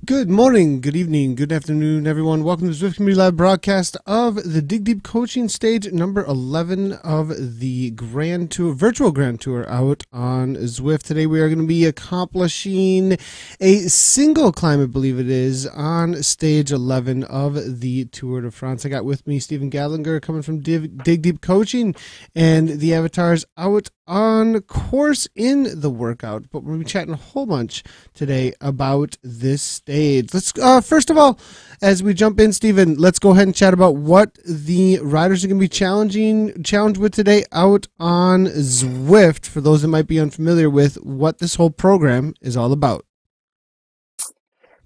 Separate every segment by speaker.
Speaker 1: Good morning, good evening, good afternoon, everyone. Welcome to the Zwift Community Lab broadcast of the Dig Deep Coaching Stage number 11 of the Grand Tour, virtual Grand Tour out on Zwift. Today we are going to be accomplishing a single climb, I believe it is, on stage 11 of the Tour de France. I got with me Stephen Gallagher coming from Dig Deep Coaching, and the avatars out on course in the workout, but we're going to be chatting a whole bunch today about this stage. Let's first of all, as we jump in, Stephen, let's go ahead and chat about what the riders are going to be challenged with today out on Zwift, for those that might be unfamiliar with what this whole program is all about.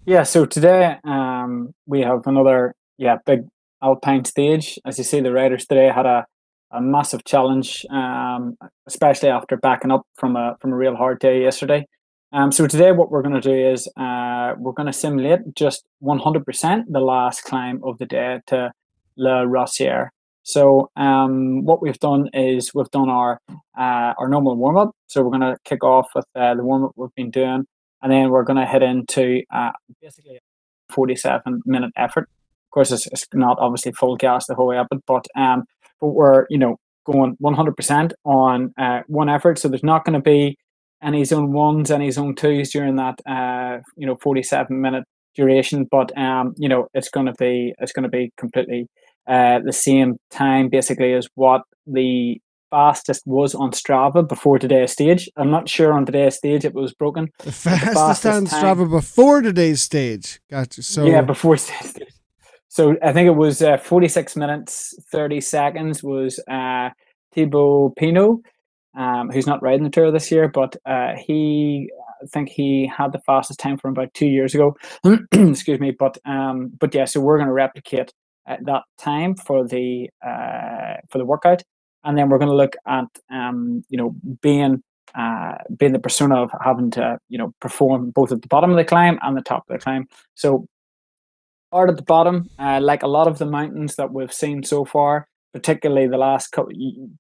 Speaker 2: Yeah, so today we have another big alpine stage. As you see, the riders today had a massive challenge, especially after backing up from a real hard day yesterday. So today what we're going to do is we're going to simulate just 100% the last climb of the day to La Rosière. So what we've done is we've done our normal warm-up. So we're going to kick off with the warm-up we've been doing, and then we're going to head into basically a 47-minute effort. Of course, it's not obviously full gas the whole way up, but we're going 100% on one effort. So there's not going to be any zone ones, any zone twos during that 47-minute duration. But it's going to be completely the same time basically as what the fastest was on Strava before today's stage. I'm not sure on today's stage it was broken.
Speaker 1: The fastest on Strava before today's stage. Gotcha. So
Speaker 2: yeah, before stage. So I think it was 46 minutes, 30 seconds was Thibaut Pinot, who's not riding the Tour this year, but I think he had the fastest time from about 2 years ago. Excuse me. But yeah, so we're going to replicate that time for the workout, and then we're going to look at being the persona of having to perform both at the bottom of the climb and the top of the climb. So start at the bottom, like a lot of the mountains that we've seen so far, particularly the last couple,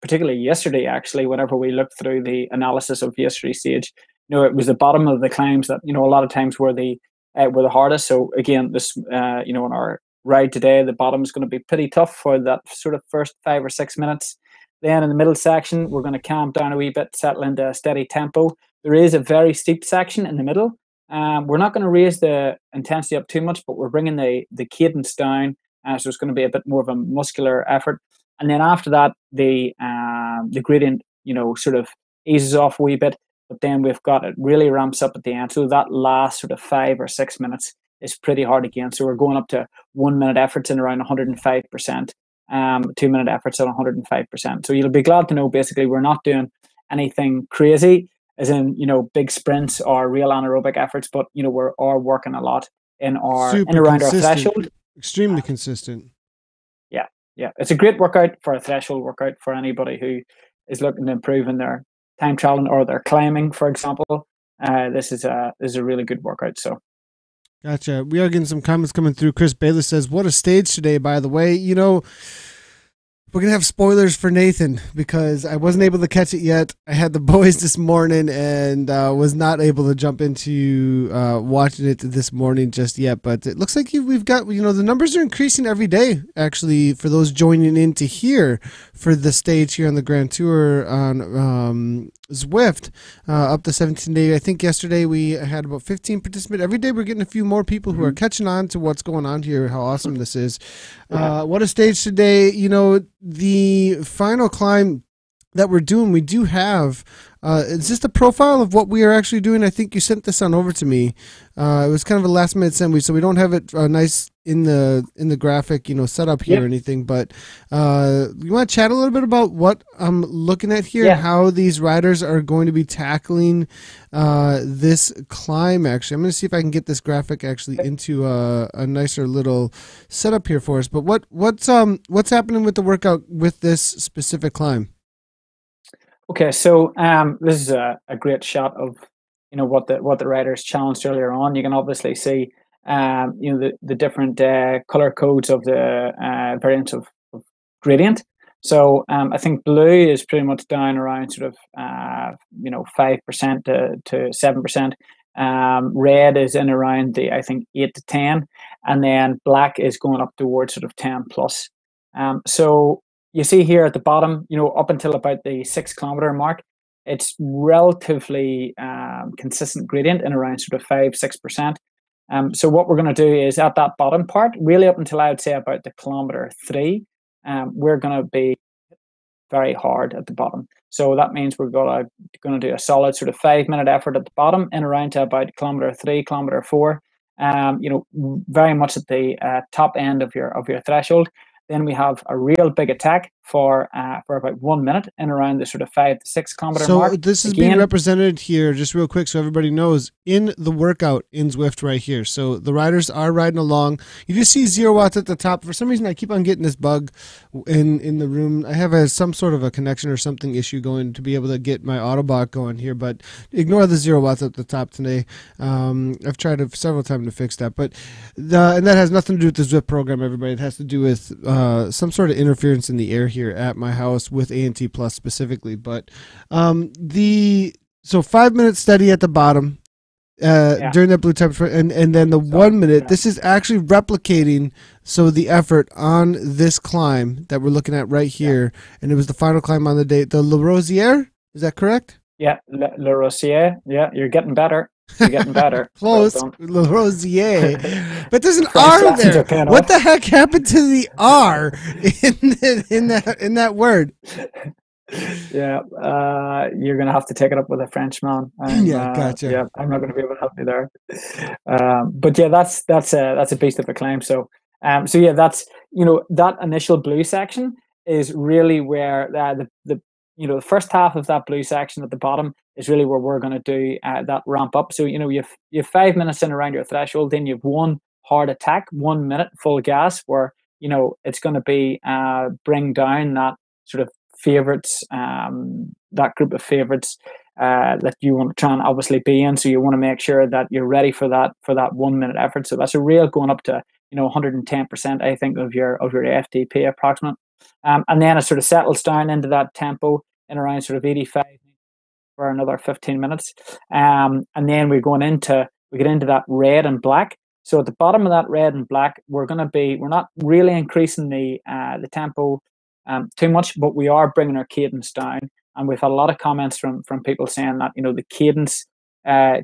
Speaker 2: particularly yesterday, actually, whenever we looked through the analysis of yesterday's stage, it was the bottom of the climbs that, a lot of times were the hardest. So again, this, on our ride today, the bottom is going to be pretty tough for that sort of first 5 or 6 minutes. Then in the middle section, we're going to calm down a wee bit, settle into a steady tempo. There is a very steep section in the middle. We're not going to raise the intensity up too much, but we're bringing the cadence down, so it's going to be a bit more of a muscular effort. And then after that, the gradient, sort of eases off a wee bit, but then we've got it really ramps up at the end. So that last sort of 5 or 6 minutes is pretty hard again. So we're going up to 1 minute efforts in around 105%, 2 minute efforts at 105%. So you'll be glad to know basically we're not doing anything crazy, as in, big sprints or real anaerobic efforts, but, we are working a lot in around our threshold.
Speaker 1: Extremely consistent.
Speaker 2: Yeah. It's a great workout for a threshold workout for anybody who is looking to improve in their time trialing or their climbing, for example. This is a really good workout. So.
Speaker 1: Gotcha. We are getting some comments coming through. Chris Bayless says, what a stage today, by the way. We're going to have spoilers for Nathan because I wasn't able to catch it yet. I had the boys this morning and was not able to jump into watching it this morning just yet. But it looks like we've got, the numbers are increasing every day, actually, for those joining in to hear for the stage here on the Grand Tour on Zwift, up to 17 days. I think yesterday we had about 15 participants. Every day we're getting a few more people who are catching on to what's going on here, how awesome this is. What a stage today. The final climb that we're doing, we do have, is this the profile of what we are actually doing? I think you sent this on over to me. It was kind of a last minute send, so we don't have it nice in the graphic, set up here or anything, but you want to chat a little bit about what I'm looking at here and how these riders are going to be tackling this climb. Actually, I'm going to see if I can get this graphic actually into a nicer little setup here for us. But what's happening with the workout with this specific climb?
Speaker 2: Okay, so this is a great shot of what the riders challenged earlier on. You can obviously see the different color codes of the variants of gradient. So I think blue is pretty much down around sort of 5% to 7%. Red is in around the, I think, 8 to 10, and then black is going up towards sort of 10 plus. So you see here at the bottom, up until about the 6 kilometer mark, it's relatively consistent gradient in around sort of 5-6%. So what we're going to do is at that bottom part, really up until I would say about the kilometer 3, we're going to be very hard at the bottom. So that means we're going to do a solid sort of 5-minute effort at the bottom in around to about kilometer 3, kilometer 4. Very much at the top end of your threshold. Then we have a real big attack for about 1 minute in around the sort of 5 to 6 kilometer mark.
Speaker 1: So this is being represented here, just real quick, so everybody knows, in the workout in Zwift right here. So the riders are riding along. You just see 0 watts at the top. For some reason, I keep on getting this bug in the room. I have some sort of a connection or something issue going to be able to get my Autobot going here, but ignore the 0 watts at the top today. I've tried several times to fix that, but and that has nothing to do with the Zwift program, everybody. It has to do with some sort of interference in the air here at my house with A&T Plus specifically. But so 5-minute steady at the bottom during that blue temperature, and then the 1 minute. This is actually replicating the effort on this climb that we're looking at right here, and it was the final climb on the day. The La Rosière, is that correct?
Speaker 2: Yeah, La Rosière. Yeah, you're getting better. You're getting better.
Speaker 1: Close.
Speaker 2: Well
Speaker 1: La Rosière. But there's an R there. What the heck happened to the R in that word?
Speaker 2: Yeah, you're going to have to take it up with a Frenchman.
Speaker 1: Gotcha.
Speaker 2: Yeah, I'm not going to be able to help you there. But yeah, that's a beast of a climb. So yeah, that's that initial blue section is really where the first half of that blue section at the bottom is really where we're going to do that ramp up. So you have 5 minutes in around your threshold, then you have one hard attack, 1 minute full gas, where it's going to be bring down that sort of favorites, that group of favorites that you want to try and obviously be in. So you want to make sure that you're ready for that 1 minute effort. So that's a real going up to 110%, I think, of your FTP approximate. And then it sort of settles down into that tempo in around sort of 85 for another 15 minutes. And then we get into that red and black. So at the bottom of that red and black, we're not really increasing the tempo too much, but we are bringing our cadence down. And we've had a lot of comments from people saying that the cadence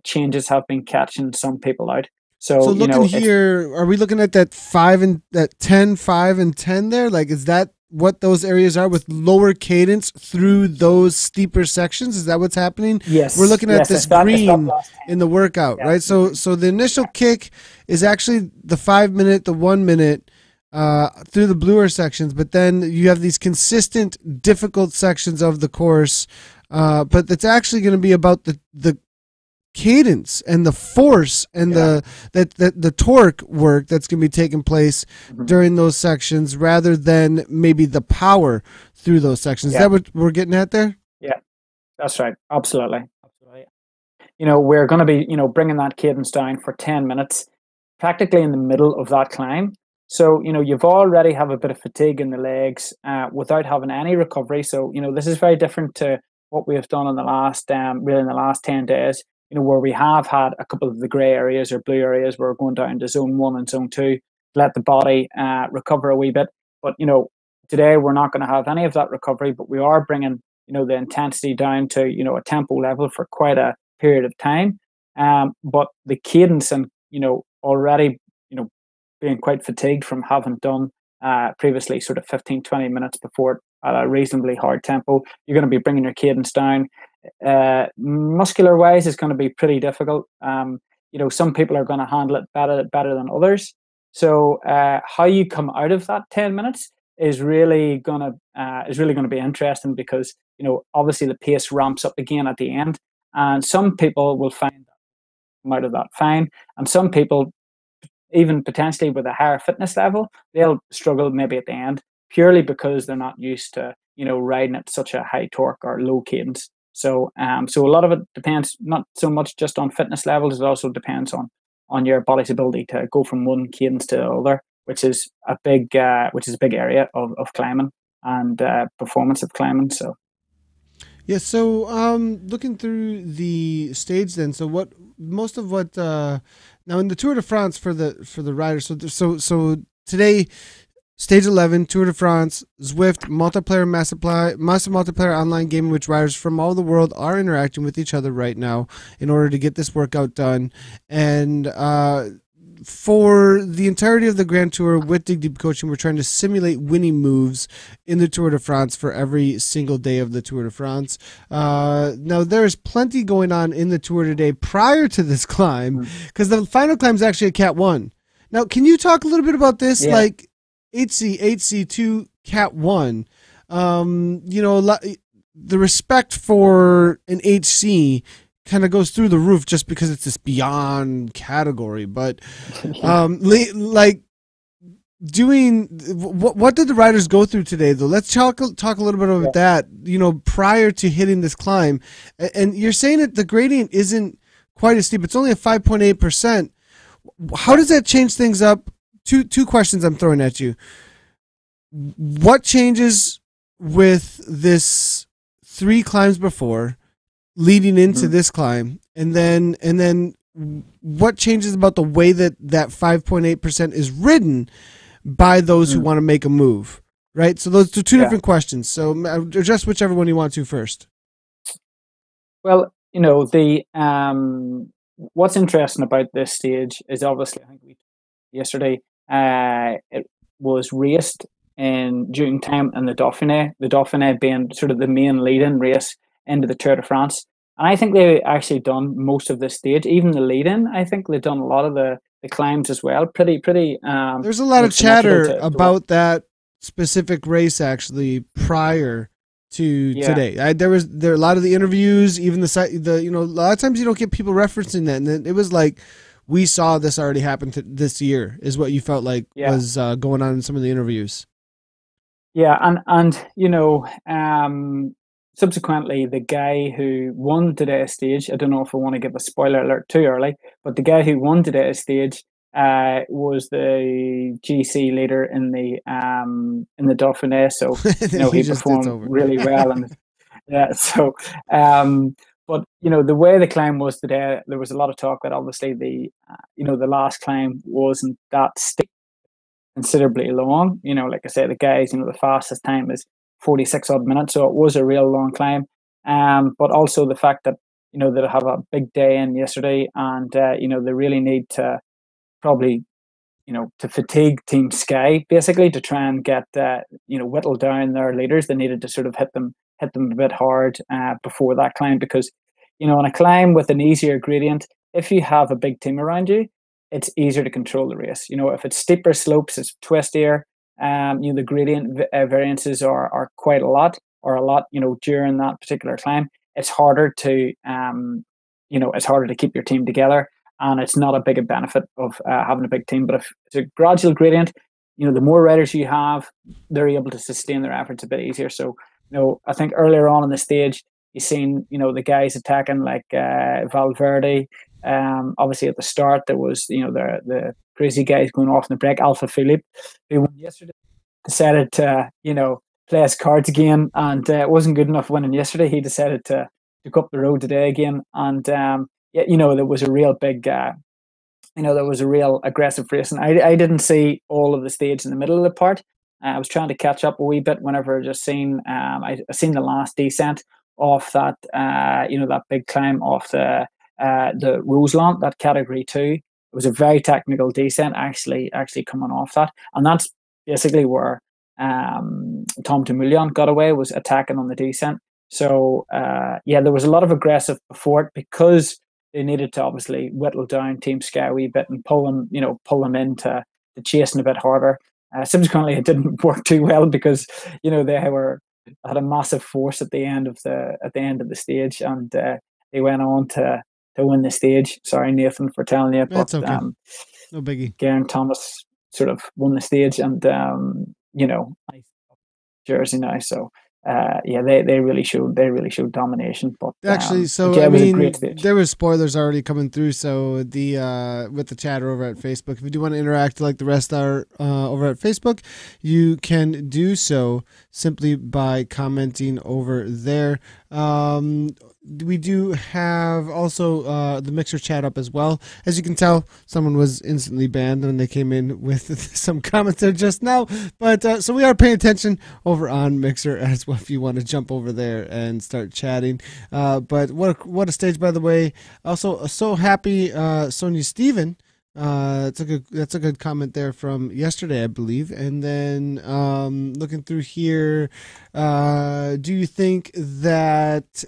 Speaker 2: changes have been catching some people out. So
Speaker 1: looking here, are we looking at that 5 and that 10, 5 and 10 there? Like, is that what those areas are with lower cadence through those steeper sections? Is that what's happening?
Speaker 2: Yes.
Speaker 1: We're looking at this green in the workout, right? So the initial kick is actually the 5 minute, the 1 minute through the bluer sections, but then you have these consistent, difficult sections of the course. But it's actually going to be about the cadence and the force and the torque work that's going to be taking place during those sections, rather than maybe the power through those sections. Is that what we're getting at there?
Speaker 2: Yeah, that's right. Absolutely. We're going to be bringing that cadence down for 10 minutes practically in the middle of that climb. So you've already have a bit of fatigue in the legs without having any recovery. So this is very different to what we have done in the last 10 days, where we have had a couple of the grey areas or blue areas where we're going down to zone 1 and zone 2, let the body recover a wee bit. But today we're not going to have any of that recovery, but we are bringing the intensity down to a tempo level for quite a period of time. But the cadence and already being quite fatigued from having done previously sort of 15-20 minutes before at a reasonably hard tempo, you're going to be bringing your cadence down. Muscular wise, it's going to be pretty difficult. Some people are going to handle it better than others. So how you come out of that 10 minutes is really going to be interesting, because obviously the pace ramps up again at the end, and some people will find come out of that fine, and some people, even potentially with a higher fitness level, they'll struggle maybe at the end, purely because they're not used to riding at such a high torque or low cadence. So a lot of it depends not so much just on fitness levels; it also depends on your body's ability to go from one cadence to the other, which is a big area of climbing and performance of climbing. So
Speaker 1: Yeah, so looking through the stage then, so what most of what now in the Tour de France for the riders, so today stage 11 Tour de France Zwift multiplayer massive multiplayer online game in which riders from all the world are interacting with each other right now in order to get this workout done. And for the entirety of the Grand Tour with Dig Deep Coaching, we're trying to simulate winning moves in the Tour de France for every single day of the Tour de France. Now, there's plenty going on in the Tour today prior to this climb, because the final climb is actually a Cat 1. Now, can you talk a little bit about this?
Speaker 2: Yeah.
Speaker 1: Like 8C, 8C2, Cat 1. The respect for an HC kind of goes through the roof just because it's this beyond category. But like doing what did the riders go through today though? Let's talk a little bit about that. Prior to hitting this climb, and you're saying that the gradient isn't quite as steep. It's only a 5.8%. How does that change things up? Two questions I'm throwing at you. What changes with this 3 climbs before leading into this climb, and then what changes about the way that 5.8% is ridden by those who want to make a move, right? So those are two different questions. So address whichever one you want to first.
Speaker 2: Well, the what's interesting about this stage is obviously, I think yesterday it was raced in June time in the Dauphiné being sort of the main lead-in race into the Tour de France. And I think they actually done most of this stage, even the lead-in. I think they've done a lot of the climbs as well. Pretty.
Speaker 1: There's a lot of chatter about that specific race actually prior to today. There are a lot of the interviews, even the site. A lot of times you don't get people referencing that, and it was like we saw this already happen this year. Is what you felt like was going on in some of the interviews.
Speaker 2: Yeah, and subsequently, the guy who won today's stage, I don't know if I want to give a spoiler alert too early, but the guy who won today's stage was the GC leader in the Dauphiné. So he performed really well, and but the way the climb was today, there was a lot of talk that obviously the last climb wasn't that steep, considerably long. Like I said, the guys, the fastest time is 46 odd minutes, so it was a real long climb. But also the fact that they have a big day in yesterday, and they really need to probably to fatigue Team Sky basically to try and get whittle down their leaders. They needed to sort of hit them a bit hard before that climb, because on a climb with an easier gradient, if you have a big team around you, it's easier to control the race. If it's steeper slopes, it's twistier. The gradient variances are quite a lot, during that particular climb. It's harder to, keep your team together, and it's not a big benefit of having a big team. But if it's a gradual gradient, the more riders you have, they're able to sustain their efforts a bit easier. So, I think earlier on in the stage, you've seen, the guys attacking like Valverde. Obviously at the start there was the crazy guys going off in the break. Alaphilippe, who won yesterday, decided to play his cards again, and it wasn't good enough winning yesterday. He decided to go up the road today again, and there was a real big there was a real aggressive race, and I didn't see all of the stage in the middle of the part. I was trying to catch up a wee bit whenever I just seen I seen the last descent off that that big climb off the Roseland, that category 2. It was a very technical descent actually coming off that, and that's basically where Tom Dumoulin got away, was attacking on the descent. So there was a lot of aggressive before it, because they needed to obviously whittle down Team Sky a wee bit and pull them into the chasing a bit harder. Subsequently, it didn't work too well, because they had a massive force at the end of the stage, and they went on to win the stage. Sorry, Nathan, for telling you, but
Speaker 1: that's okay. No biggie.
Speaker 2: Geraint Thomas sort of won the stage, and jersey now. So yeah, they really showed domination. But
Speaker 1: actually, so
Speaker 2: yeah,
Speaker 1: I
Speaker 2: it was a
Speaker 1: mean,
Speaker 2: great stage.
Speaker 1: there was spoilers already coming through. So the with the chatter over at Facebook, if you do want to interact like the rest are over at Facebook, you can do so simply by commenting over there. We do have also the Mixer chat up as well. As you can tell, someone was instantly banned when they came in with some comments there just now. But so we are paying attention over on Mixer as well if you want to jump over there and start chatting. But what a stage, by the way. Also, so happy Sonia Steven. That's a good comment there from yesterday, I believe. And then looking through here, do you think that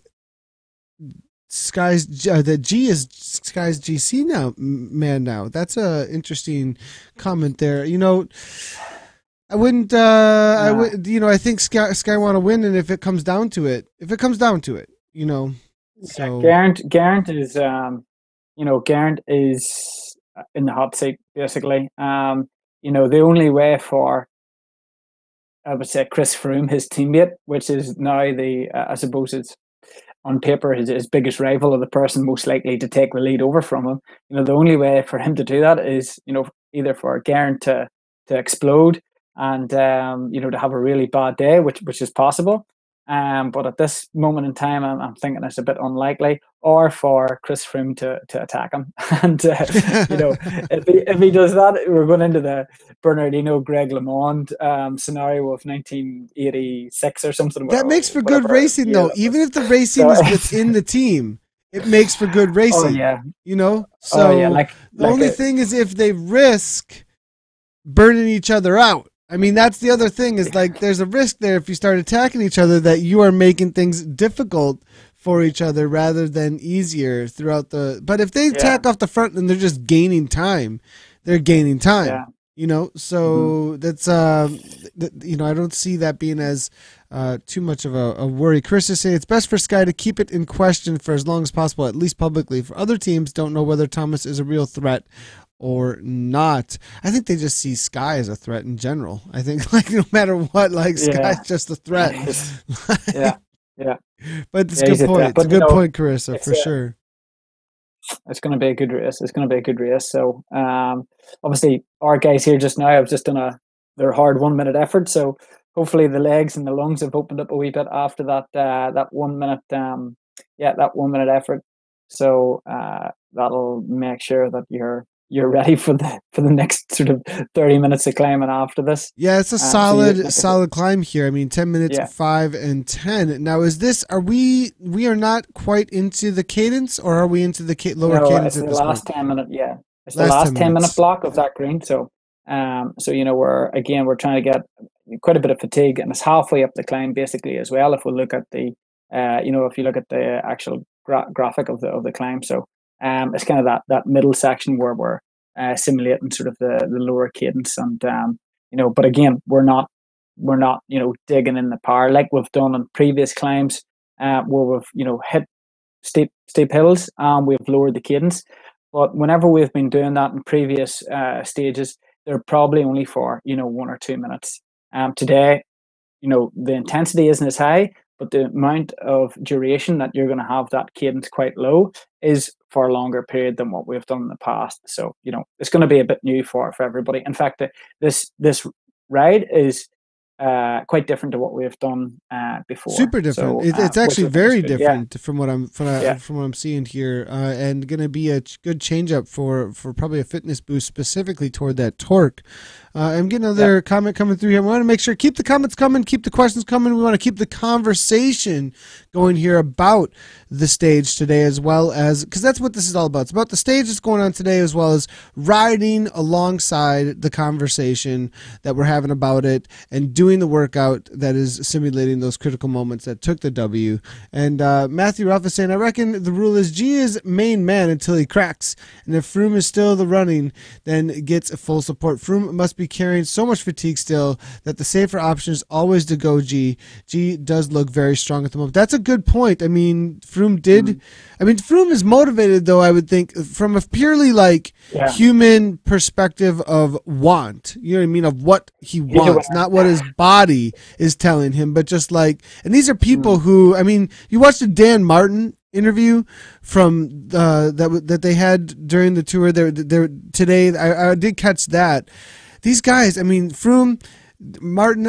Speaker 1: that G is Sky's GC now, man? Now that's a interesting comment there. You know, I wouldn't. I would. You know, I think Sky want to win, and if it comes down to it, you know. So
Speaker 2: Geraint is, you know, Geraint is in the hot seat basically. You know, the only way for, I would say, Chris Froome, his teammate, which is now I suppose it's on paper his biggest rival, or the person most likely to take the lead over from him. You know, the only way for him to do that is, you know, either for Geraint to explode and you know, to have a really bad day, which is possible. But at this moment in time, I'm thinking it's a bit unlikely, or for Chris Froome to attack him. And you know, if he does that, we're going into the Bernardino Greg LeMond scenario of 1986 or something.
Speaker 1: That makes for good racing, though. Even if the racing is within the team, it makes for good racing.
Speaker 2: Oh yeah,
Speaker 1: you know. So the only thing is if they risk burning each other out. I mean, that's the other thing is like there's a risk there if you start attacking each other that you are making things difficult for each other rather than easier throughout the. But if they attack off the front and they're just gaining time, they're gaining time.
Speaker 2: Yeah.
Speaker 1: You know, so that's you know, I don't see that being as too much of a worry. Chris is saying it's best for Sky to keep it in question for as long as possible, at least publicly. For other teams, don't know whether Thomas is a real threat or not. I think they just see Sky as a threat in general. I think like no matter what, like Sky's just a threat.
Speaker 2: yeah.
Speaker 1: But it's a good point. It's a good point, Carissa, for sure.
Speaker 2: It's going to be a good race. So obviously our guys here just now have just done their hard 1 minute effort. So hopefully the legs and the lungs have opened up a wee bit after that 1 minute that 1 minute effort. So that'll make sure that you're ready for the next sort of 30 minutes of climbing after this.
Speaker 1: Yeah, it's a solid climb here. I mean, 10 minutes, 5 and 10. Now, we are not quite into the cadence, or are we into the lower cadence?
Speaker 2: It's the last 10 minute. Yeah, it's the last 10 minute block of that green. So, so you know, we're trying to get quite a bit of fatigue, and it's halfway up the climb basically as well. If we look at the, you know, if you look at the actual graphic of the climb, so. It's kind of that middle section where we're simulating sort of the lower cadence, and you know, but again, we're not you know, digging in the power like we've done on previous climbs where we've, you know, hit steep hills and we've lowered the cadence. But whenever we've been doing that in previous stages, they're probably only for, you know, 1 or 2 minutes. Today, you know, the intensity isn't as high, but the amount of duration that you're going to have that cadence quite low is for a longer period than what we've done in the past. So, you know, it's going to be a bit new for everybody. In fact, this ride is quite different to what we've done before.
Speaker 1: Super different. So, it's actually very different from what I'm seeing here, and going to be a good change up for probably a fitness boost specifically toward that torque. I'm getting another comment coming through here. We want to make sure keep the comments coming, keep the questions coming. We want to keep the conversation going here about the stage today, as well as, because that's what this is all about. It's about the stage that's going on today, as well as riding alongside the conversation that we're having about it and doing the workout that is simulating those critical moments that took the W. And Matthew Ruff is saying, I reckon the rule is G is main man until he cracks, and if Froome is still the running, then gets full support. Froome must be carrying so much fatigue still that the safer option is always to go G. G does look very strong at the moment. That's a good point. I mean, Froome Froome is motivated, though, I would think, from a purely human perspective of want. You know what I mean? Of what he wants, not what his body is telling him, but just and these are people who, I mean, you watched the Dan Martin interview from that they had during the tour there today. I did catch that. These guys, I mean, Froome, Martin,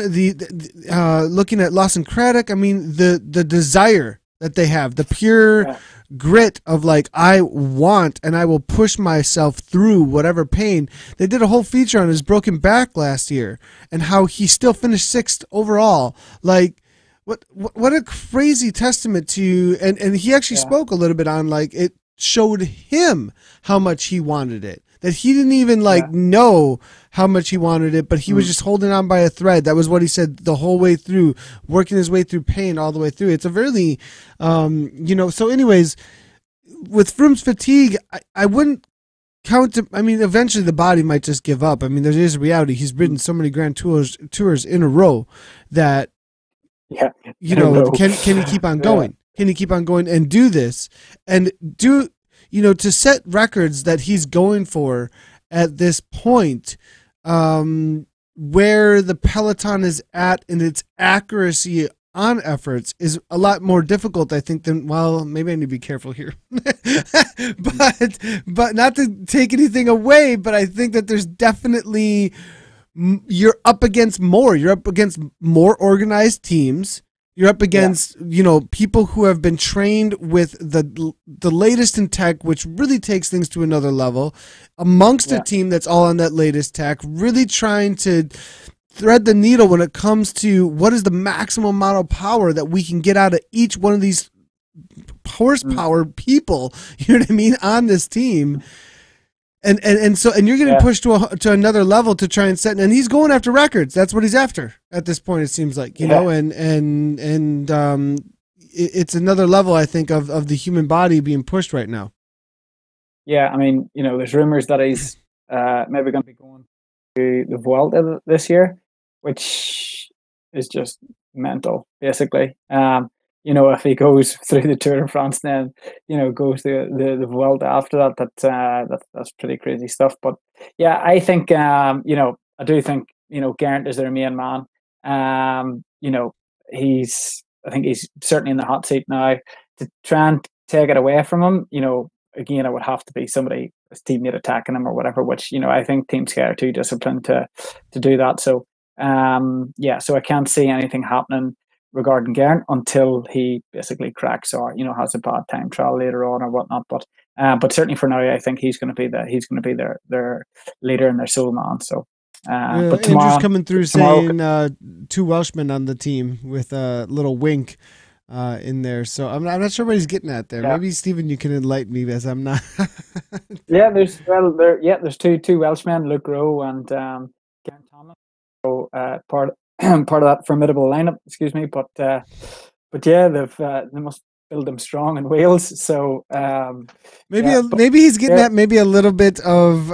Speaker 1: looking at Lawson Craddock, I mean, the desire that they have, the pure grit of I want and I will push myself through whatever pain. They did a whole feature on his broken back last year and how he still finished 6th overall. What a crazy testament to you. And he actually spoke a little bit on it showed him how much he wanted it. That he didn't even know how much he wanted it, but he was just holding on by a thread. That was what he said the whole way through, working his way through pain all the way through. It's a really, so anyways, with Froome's fatigue, I wouldn't count to, I mean, eventually the body might just give up. I mean, there is a reality. He's ridden so many Grand Tours in a row that, can he keep on going? Can he keep on going and do this and do, to set records that he's going for at this point, where the peloton is at in its accuracy on efforts is a lot more difficult, I think, than, well, maybe I need to be careful here, but not to take anything away, but I think that there's definitely, you're up against more organized teams. You're up against, people who have been trained with the latest in tech, which really takes things to another level, amongst a team that's all on that latest tech, really trying to thread the needle when it comes to what is the maximum amount of power that we can get out of each one of these horsepower people, you know what I mean, on this team. And you're getting pushed to another level to try and set, and he's going after records. That's what he's after at this point. It seems like, it's another level, I think, of the human body being pushed right now.
Speaker 2: Yeah, I mean, there's rumors that he's maybe going to be going to the Vuelta this year, which is just mental, basically. If he goes through the Tour de France, then goes to the Vuelta after that. That's pretty crazy stuff. But yeah, I think I do think Geraint is their main man. I think he's certainly in the hot seat now. To try and take it away from him, again, it would have to be somebody, his teammate, attacking him or whatever. Which I think Team Sky are too disciplined to do that. So so I can't see anything happening regarding Geraint until he basically cracks or has a bad time trial later on or whatnot. But certainly for now, I think he's going to be their leader and their sole man. So, but tomorrow,
Speaker 1: Andrew's coming through saying 2 Welshmen on the team with a little wink in there. So I'm not sure what he's getting at there. Maybe Stephen, you can enlighten me, as I'm not.
Speaker 2: there's two Welshmen, Luke Rowe and Geraint Thomas. So part of that formidable lineup, excuse me, but yeah, they must build them strong in Wales. So
Speaker 1: maybe he's getting at maybe a little bit of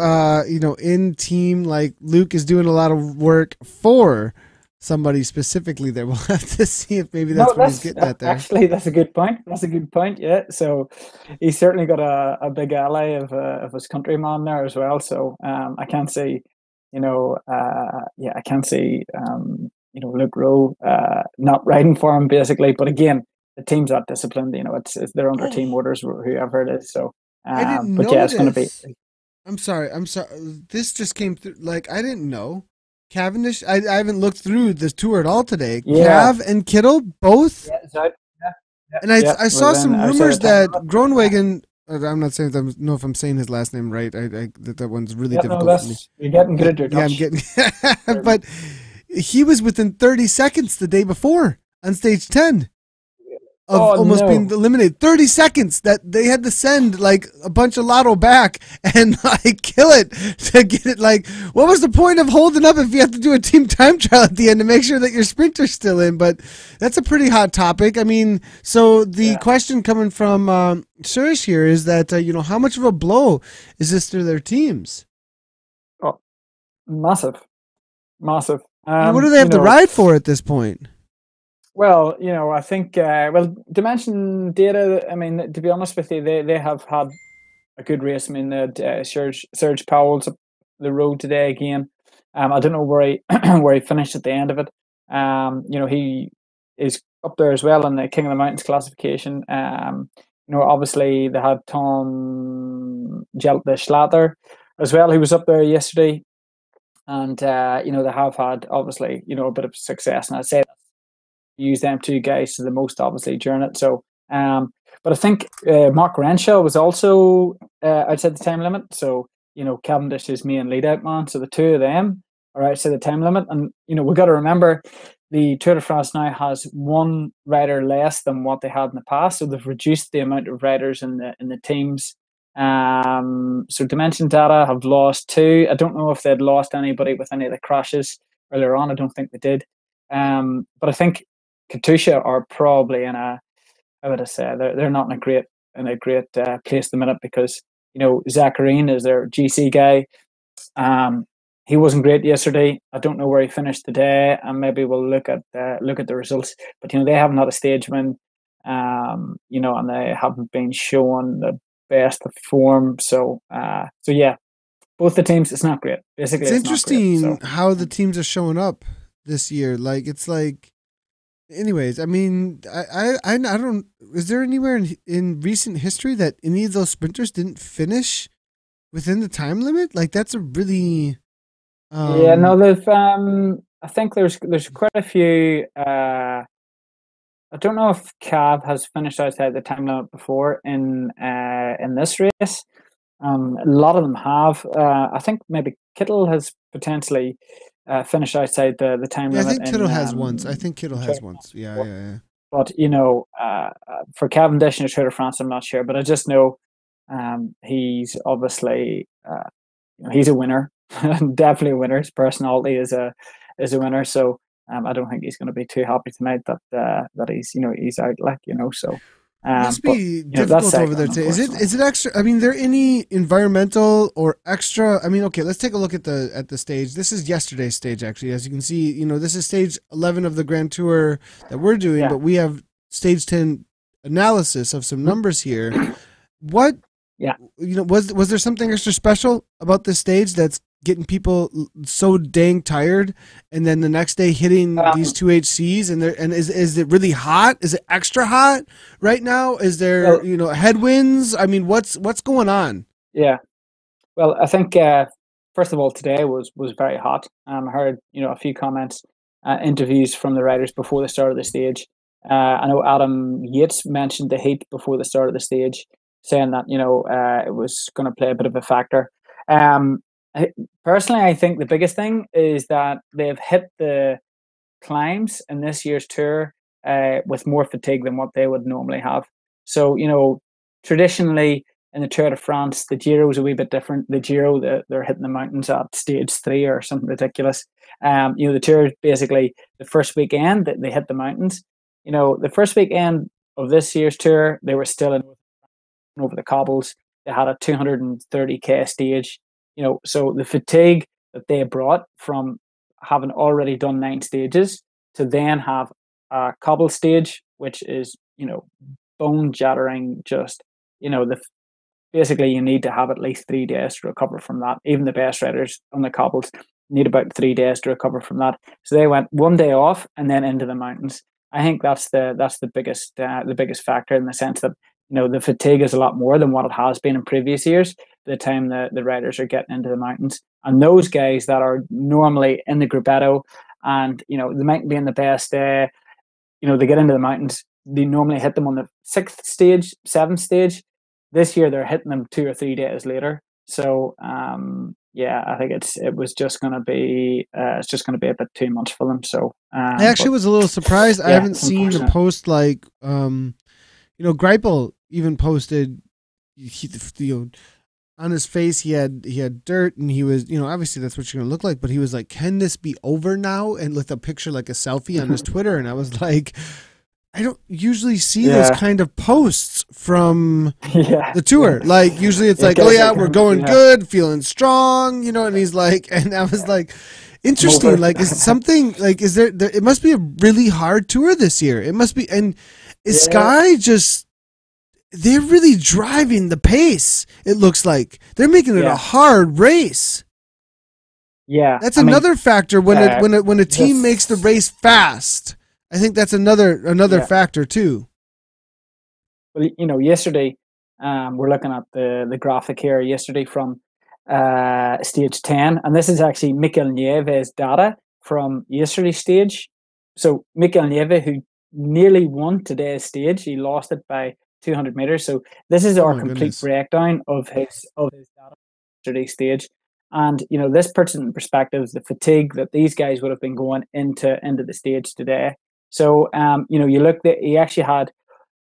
Speaker 1: in team, like Luke is doing a lot of work for somebody specifically there. We'll have to see if maybe that's what he's getting at there.
Speaker 2: Actually, that's a good point. Yeah, so he's certainly got a big ally of his countryman there as well. So I can't see. I can't see Luke Rowe not riding for him, basically. But again, the team's not disciplined. It's they're under team orders, whoever it is. So,
Speaker 1: I didn't know it's going to be. I'm sorry. This just came through. I didn't know. Cavendish. I haven't looked through the tour at all today. Yeah. Cav and Kittel both. Yeah. And I saw some rumors that Groenewegen. I'm not saying if I'm saying his last name right. That one's really difficult for me.
Speaker 2: You're getting good at your Dutch.
Speaker 1: Yeah, I'm getting. But he was within 30 seconds the day before on stage 10 of almost being eliminated. 30 seconds that they had to send a bunch of Lotto back and kill it to get it. What was the point of holding up if you have to do a team time trial at the end to make sure that your sprinter's still in? But that's a pretty hot topic. I mean, so the question coming from Suresh here is that, how much of a blow is this to their teams?
Speaker 2: Oh, massive. massive.
Speaker 1: What do they have to ride for at this point?
Speaker 2: Well, I think Dimension Data. I mean, to be honest with you, they have had a good race. I mean, Serge Powell's up the road today again. I don't know where he where he finished at the end of it. He is up there as well in the King of the Mountains classification. Obviously they had Tom Schlatter as well. He was up there yesterday, and they have had obviously a bit of success, and I'd say use them two guys to the most obviously during it. So, but I think Mark Renshaw was also outside the time limit. So Cavendish's main lead out man. So the two of them are outside the time limit, and we've got to remember the Tour de France now has one rider less than what they had in the past. So they've reduced the amount of riders in the teams. So Dimension Data have lost two. I don't know if they'd lost anybody with any of the crashes earlier on. I don't think they did. But I think Katusha are probably in a, I would say they're not in a great place at the minute, because Zakharine is their GC guy. He wasn't great yesterday. I don't know where he finished today, and maybe we'll look at the results. But they haven't had a stage win, and they haven't been showing the best of form. So yeah, both the teams, it's not great. Basically,
Speaker 1: it's interesting how the teams are showing up this year. Anyways, I mean, I don't. Is there anywhere in recent history that any of those sprinters didn't finish within the time limit? That's a really.
Speaker 2: They've. I think there's quite a few. I don't know if Cav has finished outside the time limit before in this race. A lot of them have. I think maybe Kittel has potentially finished outside the time limit.
Speaker 1: I think Kittel has once. Yeah.
Speaker 2: But for Cavendish and Tour de France, I'm not sure. But I just know he's obviously he's a winner, definitely a winner. His personality is a winner. So I don't think he's going to be too happy tonight that he's out. So.
Speaker 1: Must be difficult over there too. Is it extra? I mean, there any environmental or extra? I mean, okay, let's take a look at the stage. This is yesterday's stage, actually. As you can see, this is stage 11 of the Grand Tour that we're doing, but we have stage 10 analysis of some numbers here. What? Yeah. Was there something extra special about this stage that's getting people so dang tired, and then the next day hitting these 2HCs, and is it really hot? Is it extra hot right now? Is there headwinds? I mean, what's going on?
Speaker 2: Yeah, well, I think first of all, today was very hot. I heard a few comments, interviews from the riders before the start of the stage. I know Adam Yates mentioned the heat before the start of the stage, saying that it was going to play a bit of a factor. Personally, I think the biggest thing is that they've hit the climbs in this year's tour with more fatigue than what they would normally have. So, traditionally in the Tour de France, the Giro is a wee bit different. The Giro, they're hitting the mountains at stage 3 or something ridiculous. The Tour, basically, the first weekend that they hit the mountains. The first weekend of this year's tour, they were still over the cobbles. They had a 230k stage. So the fatigue that they brought from having already done 9 stages to then have a cobble stage, which is, bone shattering, just, basically you need to have at least 3 days to recover from that. Even the best riders on the cobbles need about 3 days to recover from that. So they went 1 day off and then into the mountains. I think that's the biggest factor, in the sense that, the fatigue is a lot more than what it has been in previous years, the time the riders are getting into the mountains. And those guys that are normally in the gruppetto, and they might be in the best day, they get into the mountains, they normally hit them on the 6th stage, 7th stage. This year they're hitting them 2 or 3 days later. So I think it was just going to be it's just going to be a bit too much for them. So
Speaker 1: I actually was a little surprised. I haven't seen a post like Greipel even posted, on his face he had dirt, and he was, obviously that's what you're gonna look like, but he was like, can this be over now? And with a picture, like a selfie on his Twitter, and I was like, I don't usually see those kind of posts from the tour. Like usually it's like, oh yeah, we're going good, feeling strong, and he's like, and I was like, Interesting.
Speaker 2: over.
Speaker 1: Like, is it something like is there? It must be a really hard tour this year. It must be. And is Sky just? They're really driving the pace. It looks like they're making it a hard race.
Speaker 2: Yeah,
Speaker 1: that's another factor when when a team makes the race fast. I think that's another factor too.
Speaker 2: Well, you know, yesterday we're looking at the graphic here. Yesterday from stage 10, and this is actually Mikel Nieves' data from yesterday's stage. So Mikel Nieves, who nearly won today's stage, he lost it by 200 meters. So this is our complete breakdown of his data yesterday's stage. And you know, this puts it in perspective the fatigue that these guys would have been going into the stage today. So you know, you look that he actually had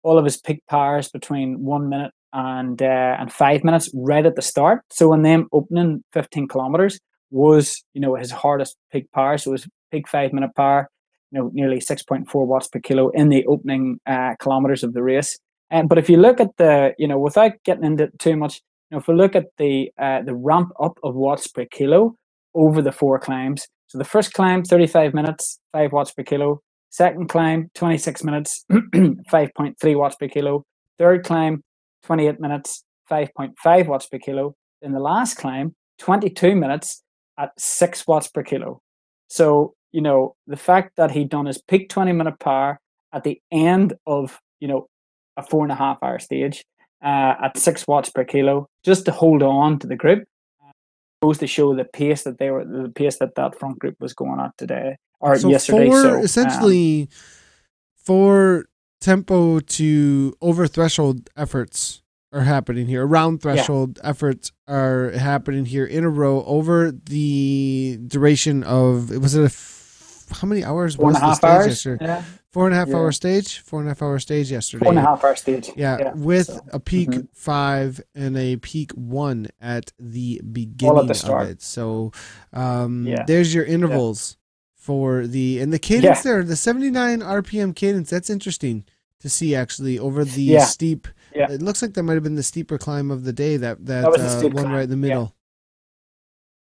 Speaker 2: all of his peak powers between 1 minute and 5 minutes right at the start. So in them opening 15 kilometers was, you know, his hardest peak power. So his peak 5 minute power, you know, nearly 6.4 watts per kilo in the opening kilometers of the race. But if you look at the, you know, without getting into too much, you know, if we look at the ramp up of watts per kilo over the 4 climbs. So the first climb, 35 minutes, 5 watts per kilo. Second climb, 26 minutes, 5.3 watts per kilo. Third climb, 28 minutes, 5.5 watts per kilo. Then the last climb, 22 minutes at 6 watts per kilo. So, you know, the fact that he'd done his peak 20-minute power at the end of, you know, a 4.5 hour stage at 6 watts per kilo, just to hold on to the group, goes to show the pace that front group was going at today. Or
Speaker 1: so
Speaker 2: yesterday.
Speaker 1: Essentially, 4 tempo to over threshold efforts are happening here. Around threshold efforts are happening here in a row over the duration of, was it how many hours was the stage yesterday? Yeah. 4.5 hour stage? 4.5 hour stage yesterday.
Speaker 2: 4.5 hour stage.
Speaker 1: Yeah, with a peak 5 and a peak 1 at the beginning of it. So there's your intervals for the cadence there, the 79 RPM cadence. That's interesting to see actually over the steep. Yeah. It looks like that might have been the steeper climb of the day, that one climb right in the middle.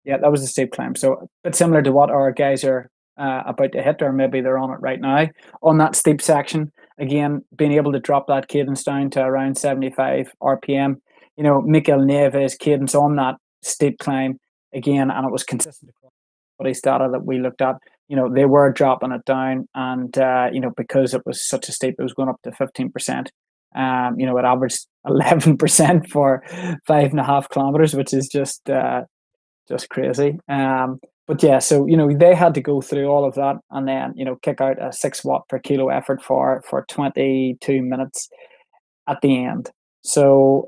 Speaker 2: Yeah, that was the steep climb. So a bit similar to what our guys are about to hit, or maybe they're on it right now on that steep section. Again, being able to drop that cadence down to around 75 RPM. You know, Mikel Nieves' cadence on that steep climb again, and it was consistent across the data that we looked at. You know, they were dropping it down, and you know, because it was such a steep, it was going up to 15%. You know, it averaged 11% for 5.5 kilometers, which is just crazy. But yeah, so you know, they had to go through all of that and then, you know, kick out a 6 watt per kilo effort for 22 minutes at the end. So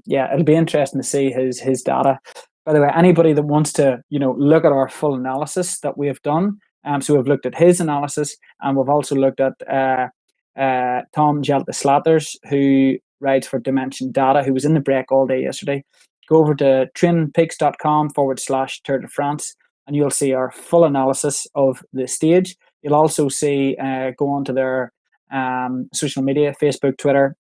Speaker 2: yeah, it'll be interesting to see his data. By the way, anybody that wants to, you know, look at our full analysis that we have done, so we've looked at his analysis, and we've also looked at Tom Jelte-Slatters, who rides for Dimension Data, who was in the break all day yesterday. Go over to trainingpeaks.com/Tour de France, and you'll see our full analysis of the stage. You'll also see, go on to their social media, Facebook, Twitter,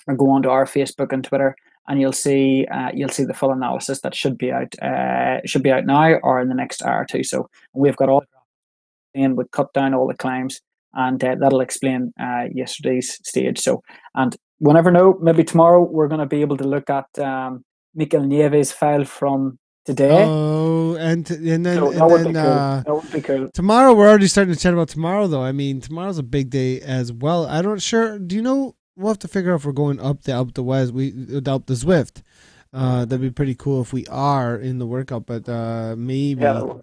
Speaker 2: or go on to our Facebook and Twitter, and you'll see the full analysis that should be out now or in the next hour or two. So we've got all, and we cut down all the climbs, and that'll explain yesterday's stage. So, and we'll never know, maybe tomorrow we're going to be able to look at Mikel Nieves' file from today.
Speaker 1: Oh, and then
Speaker 2: that would be cool.
Speaker 1: Tomorrow, we're already starting to chat about tomorrow, though. I mean, tomorrow's a big day as well. I'm not sure. Do you know? We'll have to figure out if we're going up the Alpe d'Huez, up the Zwift. That'd be pretty cool if we are in the workout, but maybe we'll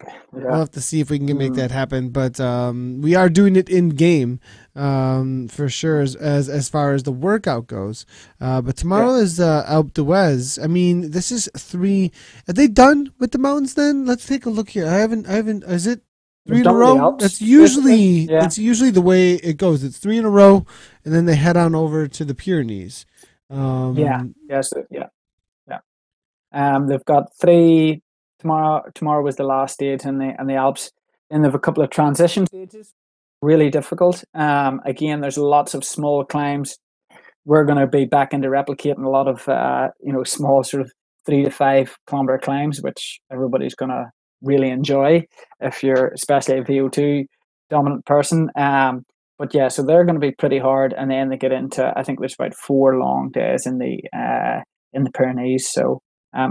Speaker 1: have to see if we can make that happen. But we are doing it in game for sure as far as the workout goes. But tomorrow is Alpe d'Huez. I mean, this is 3. Are they done with the mountains then? Let's take a look here. I haven't. Is it 3 in a row? That's usually it's usually the way it goes. It's 3 in a row, and then they head on over to the Pyrenees.
Speaker 2: They've got 3 tomorrow. Tomorrow was the last stage in the Alps, and they've a couple of transition stages. Really difficult. Again, there's lots of small climbs. We're going to be back into replicating a lot of small sort of 3 to 5 kilometer climbs, which everybody's going to really enjoy if you're especially a VO2 dominant person. But yeah, so they're going to be pretty hard, and then they get into, I think there's about 4 long days in the Pyrenees. So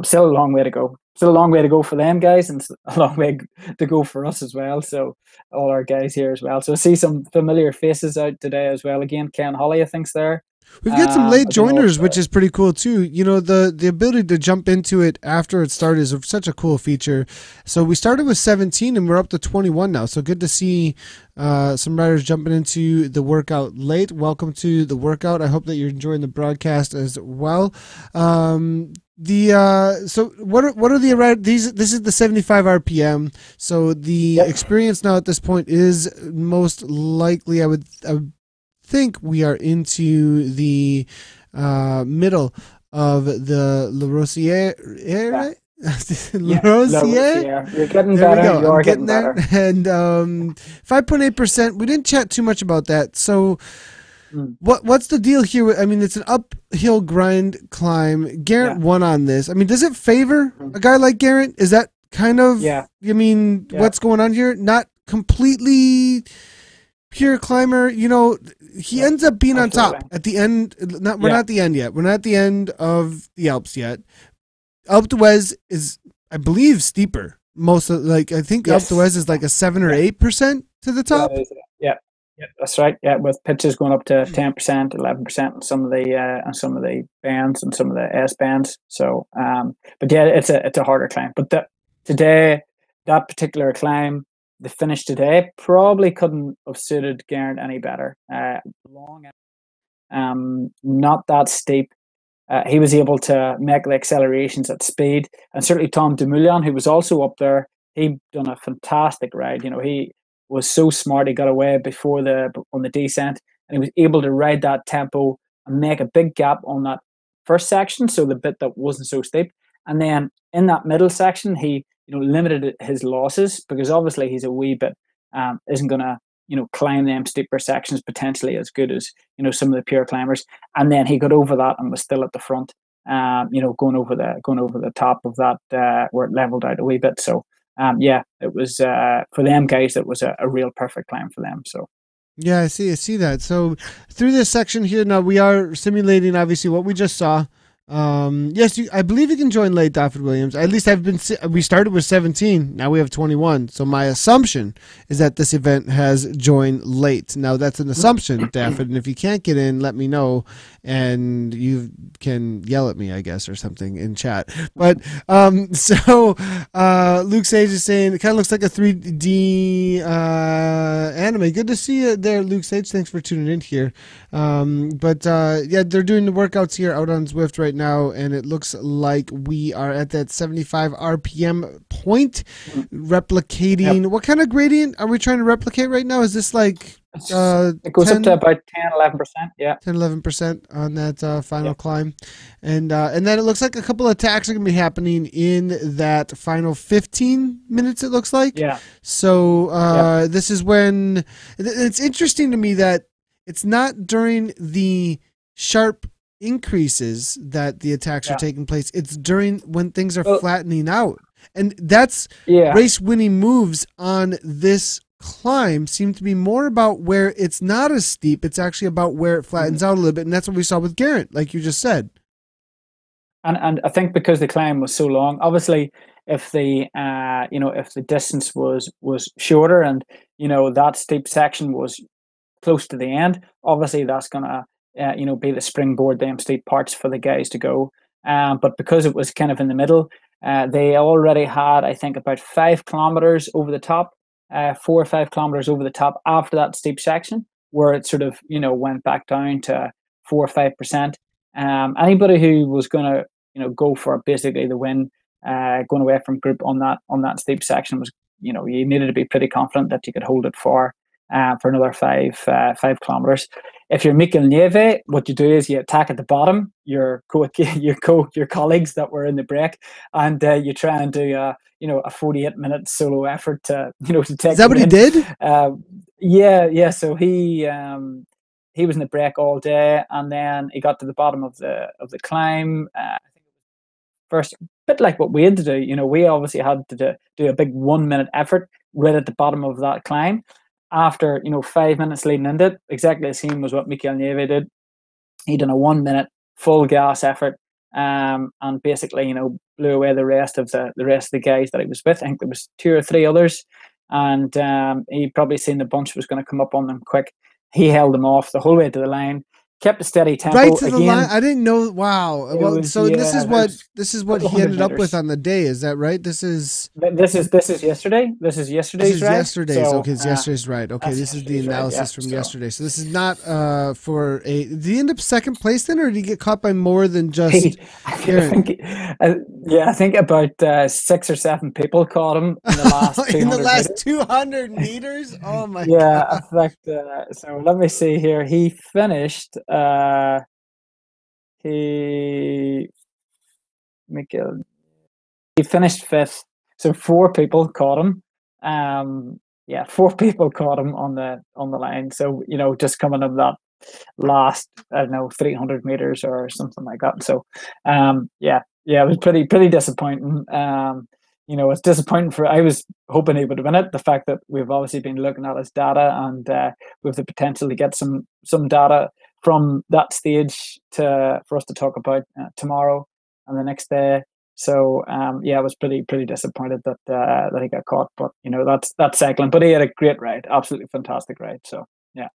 Speaker 2: still a long way to go. Still a long way to go for them guys, and a long way to go for us as well. So all our guys here as well. So I see some familiar faces out today as well. Again, Ken Holly, I think's there.
Speaker 1: We've got some late
Speaker 2: I don't know
Speaker 1: joiners,
Speaker 2: if,
Speaker 1: which is pretty cool too. You know, the ability to jump into it after it started is such a cool feature. So we started with 17 and we're up to 21 now. So good to see some riders jumping into the workout late. Welcome to the workout. I hope that you're enjoying the broadcast as well. So what are the these? This is the 75 RPM. So the experience now at this point is most likely, I would think we are into the middle of the La Rosière.
Speaker 2: yeah.
Speaker 1: La Rosière.
Speaker 2: You're getting
Speaker 1: There
Speaker 2: better.
Speaker 1: we go.
Speaker 2: You are
Speaker 1: I'm getting
Speaker 2: getting
Speaker 1: there.
Speaker 2: better.
Speaker 1: And 5.8%. We didn't chat too much about that. So what's the deal here? I mean, it's an uphill grind climb. Garrett won on this. I mean, does it favor a guy like Garrett? Is that kind of, I mean, what's going on here? Not completely pure climber, you know, he ends up being on top at the end. We're not at the end yet. We're not at the end of the Alps yet. Alpe d'Huez is, I believe, steeper. Most of, like, I think Alpe d'Huez is like a 7 or 8% to the top.
Speaker 2: Yeah, that's right. Yeah, with pitches going up to 10%, 11% on some of the bands and some of the S bands. So, but yeah, it's a harder climb. But today, that particular climb, the finish today probably couldn't have suited Garrett any better. Long, not that steep. He was able to make the accelerations at speed, and certainly Tom Dumoulin, who was also up there, he done a fantastic ride. You know, he was so smart. He got away before on the descent, and he was able to ride that tempo and make a big gap on that first section, so the bit that wasn't so steep, and then in that middle section, he limited his losses, because obviously he's a wee bit isn't going to climb them steeper sections potentially as good as some of the pure climbers. And then he got over that and was still at the front, going over the top of that where it leveled out a wee bit. So it was for them guys, it was a real perfect climb for them. So
Speaker 1: yeah, I see that. So through this section here now, we are simulating obviously what we just saw. Yes, I believe you can join late, Dafford Williams. At least we started with 17. Now we have 21. So my assumption is that this event has joined late. Now that's an assumption, Dafford. And if you can't get in, let me know, and you can yell at me, I guess, or something in chat. But Luke Sage is saying it kind of looks like a 3D anime. Good to see you there, Luke Sage. Thanks for tuning in here. They're doing the workouts here out on Zwift right now, and it looks like we are at that 75 RPM point, replicating. What kind of gradient are we trying to replicate right now? Is this like
Speaker 2: it goes 10, up to about 10-11%? Yeah,
Speaker 1: 10-11% on that final climb, and then it looks like a couple of attacks are going to be happening in that final 15 minutes. It looks like So this is when it's interesting to me that it's not during the sharp increases that the attacks are taking place. It's during when things are flattening out. And that's race winning moves on this climb seem to be more about where it's not as steep. It's actually about where it flattens out a little bit. And that's what we saw with Garrett, like you just said.
Speaker 2: And I think because the climb was so long, obviously if the if the distance was shorter and that steep section was close to the end, obviously that's gonna be the springboard, them steep parts for the guys to go. But because it was kind of in the middle, they already had, I think, about 5 kilometers over the top, 4 or 5 kilometers over the top after that steep section, where it sort of went back down to 4 or 5%. Anybody who was going to go for basically the win, going away from group on that steep section was you needed to be pretty confident that you could hold it for another 5 kilometers. If you're Mikel Nieve, what you do is you attack at the bottom, your colleagues that were in the break, and you try and do a 48-minute solo effort to to take.
Speaker 1: Is that what he did?
Speaker 2: Yeah. So he was in the break all day, and then he got to the bottom of the climb. I think first, a bit like what we had to do. You know, we obviously had to do a big 1 minute effort right at the bottom of that climb. After 5 minutes leading into it, exactly the same as what Mikel Nieve did. He did a 1 minute full gas effort, and basically blew away the rest of the guys that he was with. I think there was 2 or 3 others, and he probably seen the bunch was going to come up on them quick. He held them off the whole way to the line, kept a steady tempo.
Speaker 1: Right to the line. I didn't know. Wow. Well, so this is what he ended up with on the day. Is that right? This is
Speaker 2: yesterday. This is yesterday's ride.
Speaker 1: Okay, it's yesterday's ride. Okay, this is the analysis from yesterday. So this is not for a. Did he end up second place then, or did he get caught by more than just?
Speaker 2: I think about 6 or 7 people caught him in the last
Speaker 1: in the last 200 meters. Oh my god!
Speaker 2: Yeah, in fact. So let me see here. He finished. He finished 5th. So 4 people caught him. 4 people caught him on the line. So just coming up that last 300 meters or something like that. So it was pretty disappointing. It's disappointing I was hoping he would win it. The fact that we've obviously been looking at his data, and with the potential to get some data from that stage for us to talk about tomorrow and the next day. So I was pretty disappointed that he got caught. But that's cycling. But he had a great ride, absolutely fantastic ride. So yeah.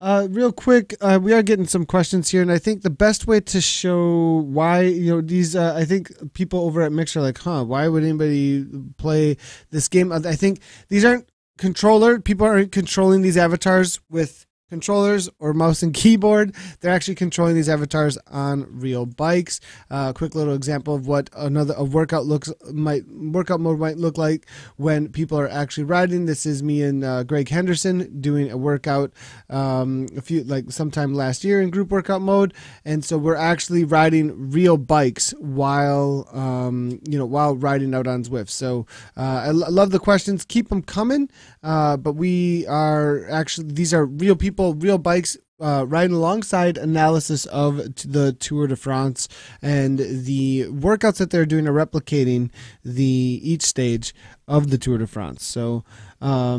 Speaker 1: Real quick, we are getting some questions here, and I think the best way to show why these, I think people over at Mixer are like, why would anybody play this game? I think these aren't people aren't controlling these avatars with controllers or mouse and keyboard. They're actually controlling these avatars on real bikes. Quick little example of what a workout mode might look like when people are actually riding. This is me and Greg Henderson doing a workout sometime last year in group workout mode, and so we're actually riding real bikes while riding out on Zwift. So I love the questions. Keep them coming. But we are actually, these are real people, real bikes, riding alongside analysis of the Tour de France, and the workouts that they're doing are replicating each stage of the Tour de France. So why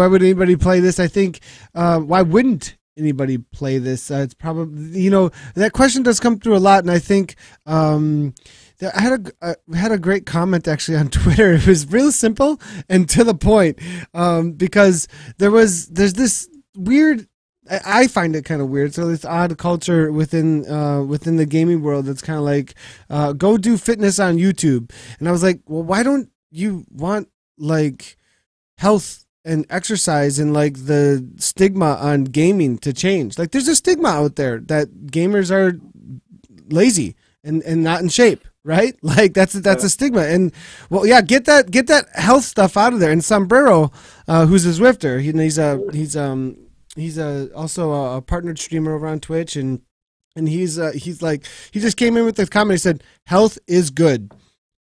Speaker 1: would anybody play this? I think why wouldn't anybody play this? It's probably that question does come through a lot, and I think I had a great comment actually on Twitter. It was real simple and to the point, because there's this weird. I find it kind of weird. So this odd culture within the gaming world that's kind of like, go do fitness on YouTube. And I was like, well, why don't you want like health and exercise and like the stigma on gaming to change? Like there's a stigma out there that gamers are lazy and not in shape. Right? Like that's a stigma. And well, yeah, get that health stuff out of there. And Sombrero, who's a Zwifter, he's also a partnered streamer over on Twitch, and he's like, he just came in with this comment. He said, "Health is good."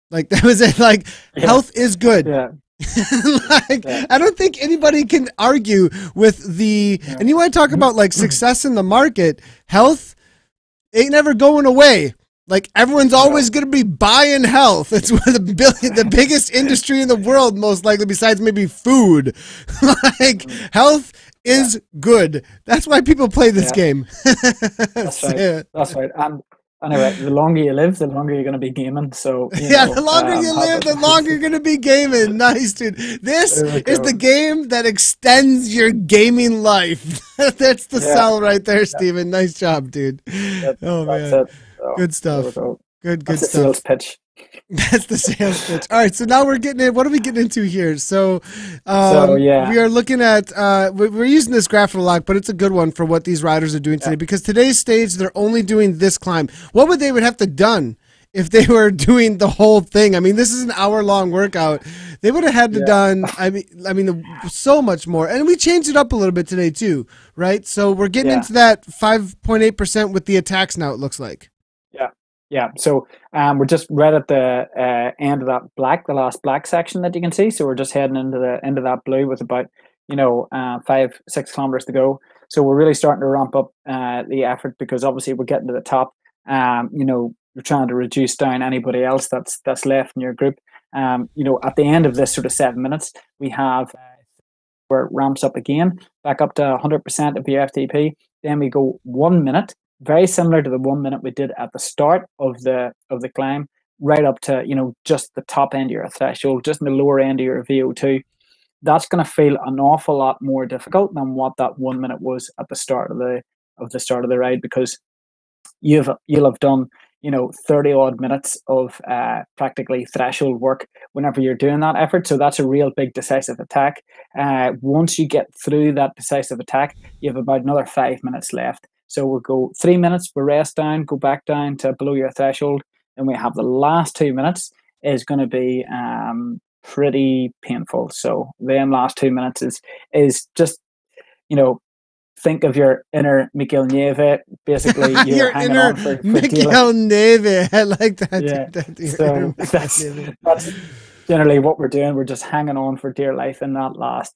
Speaker 1: Like that was it. Like health is good. Yeah. I don't think anybody can argue with the. Yeah. And you want to talk about like success in the market? Health ain't never going away. Like everyone's always going to be buying health. It's one of the biggest industry in the world, most likely, besides maybe food. Like health is good. That's why people play this game.
Speaker 2: That's right. That's right. And anyway, the longer you live, the longer you're going to be gaming. So
Speaker 1: the longer you live, the longer you're going to be gaming. Nice, dude. This is the game that extends your gaming life. That's the sell right there, Steven. Nice job, dude. Oh man. Good stuff. Good
Speaker 2: That's
Speaker 1: stuff.
Speaker 2: Sales pitch.
Speaker 1: That's the sales pitch. All right, so now we're getting in. What are we getting into here? So, we are looking at. We're using this graph a lot, but it's a good one for what these riders are doing today. Because today's stage, they're only doing this climb. What would they have to done if they were doing the whole thing? I mean, this is an hour-long workout. They would have had to done. I mean, so much more. And we changed it up a little bit today too, right? So we're getting into that 5.8% with the attacks now. It looks like.
Speaker 2: Yeah, so we're just right at the end of that black, the last black section that you can see. So we're just heading into that blue with about 5-6 kilometers to go. So we're really starting to ramp up the effort, because obviously we're getting to the top. you're trying to reduce down anybody else that's left in your group. At the end of this sort of 7 minutes, we have where it ramps up again, back up to 100% of your FTP. Then we go 1 minute, very similar to the 1 minute we did at the start of the climb, right up to just the top end of your threshold, just in the lower end of your VO2. That's going to feel an awful lot more difficult than what that 1 minute was at the start of the ride, because you'll have done 30 odd minutes of practically threshold work whenever you're doing that effort. So that's a real big decisive attack. Once you get through that decisive attack, you have about another 5 minutes left. So we'll go 3 minutes, we rest down, go back down to below your threshold, and we have the last 2 minutes is going to be pretty painful. So them last 2 minutes is just think of your inner Mikel Nieve. Basically, you're hanging on for
Speaker 1: Mikel Nieve. I like that.
Speaker 2: Yeah. So that's generally what we're doing. We're just hanging on for dear life in that last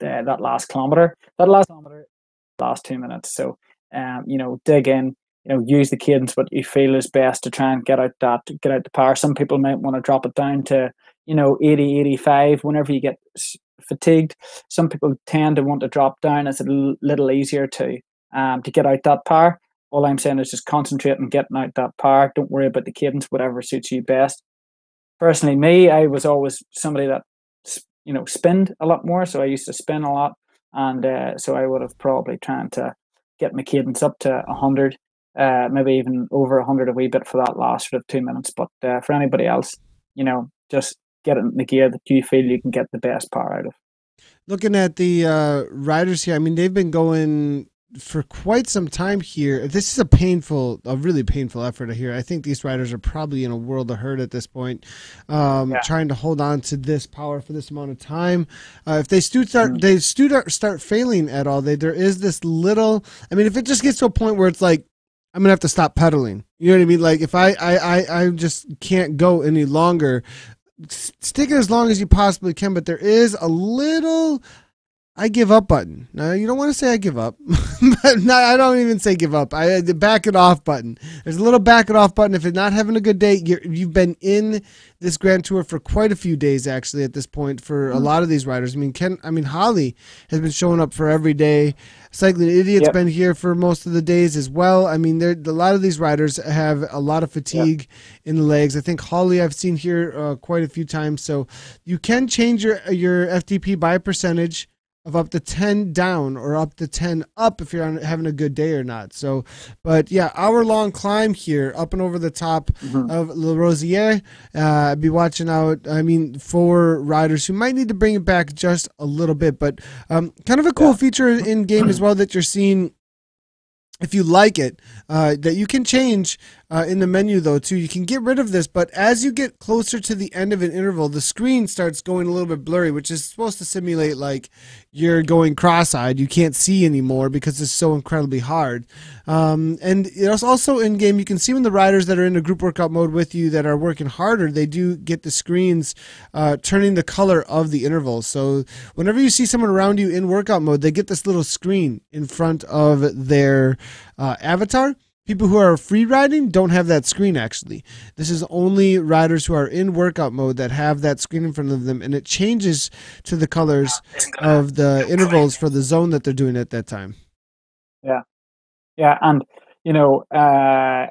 Speaker 2: kilometer. That last 2 minutes. So dig in. Use the cadence what you feel is best to try and get out the power. Some people might want to drop it down to 80, 85 whenever you get fatigued. Some people tend to want to drop down. It's a little easier to get out that power. All I'm saying is just concentrate on getting out that power. Don't worry about the cadence, whatever suits you best. Personally, me, I was always somebody that spinned a lot more, so I used to spin a lot, and so I would have probably trying to get my cadence up to 100, maybe even over 100 a wee bit for that last sort of 2 minutes. But for anybody else, just get it in the gear that you feel you can get the best power out of.
Speaker 1: Looking at the riders here, I mean, they've been going for quite some time here. This is a really painful effort here. I think these riders are probably in a world of hurt at this point, trying to hold on to this power for this amount of time. If they start failing at all, there is this little, I mean, if it just gets to a point where it's like, I'm going to have to stop pedaling. You know what I mean? Like if I just can't go any longer, stick it as long as you possibly can, but there is a little I give up button. Now, you don't want to say I give up, but no, I don't even say give up. The back it off button. There's a little back it off button. If you're not having a good day, you've been in this Grand Tour for quite a few days, actually, at this point for a lot of these riders. I mean, Holly has been showing up for every day. Cycling Idiot's been here for most of the days as well. I mean, a lot of these riders have a lot of fatigue in the legs. I think Holly I've seen here quite a few times. So you can change your FTP by percentage of up to 10 down or up to 10 up if you're having a good day or not. So, but yeah, hour-long climb here up and over the top of La Rosière. Be watching out, I mean, for riders who might need to bring it back just a little bit, but kind of a cool feature in game as well that you're seeing, if you like it, that you can change in the menu though too. You can get rid of this, but as you get closer to the end of an interval, the screen starts going a little bit blurry, which is supposed to simulate like you're going cross-eyed. You can't see anymore because it's so incredibly hard. And it's also in game, you can see when the riders that are in a group workout mode with you that are working harder, they do get the screens turning the color of the intervals. So whenever you see someone around you in workout mode, they get this little screen in front of their avatar. People who are free riding don't have that screen, actually. This is only riders who are in workout mode that have that screen in front of them, and it changes to the colors of the intervals for the zone that they're doing at that time.
Speaker 2: Yeah. Yeah, and, I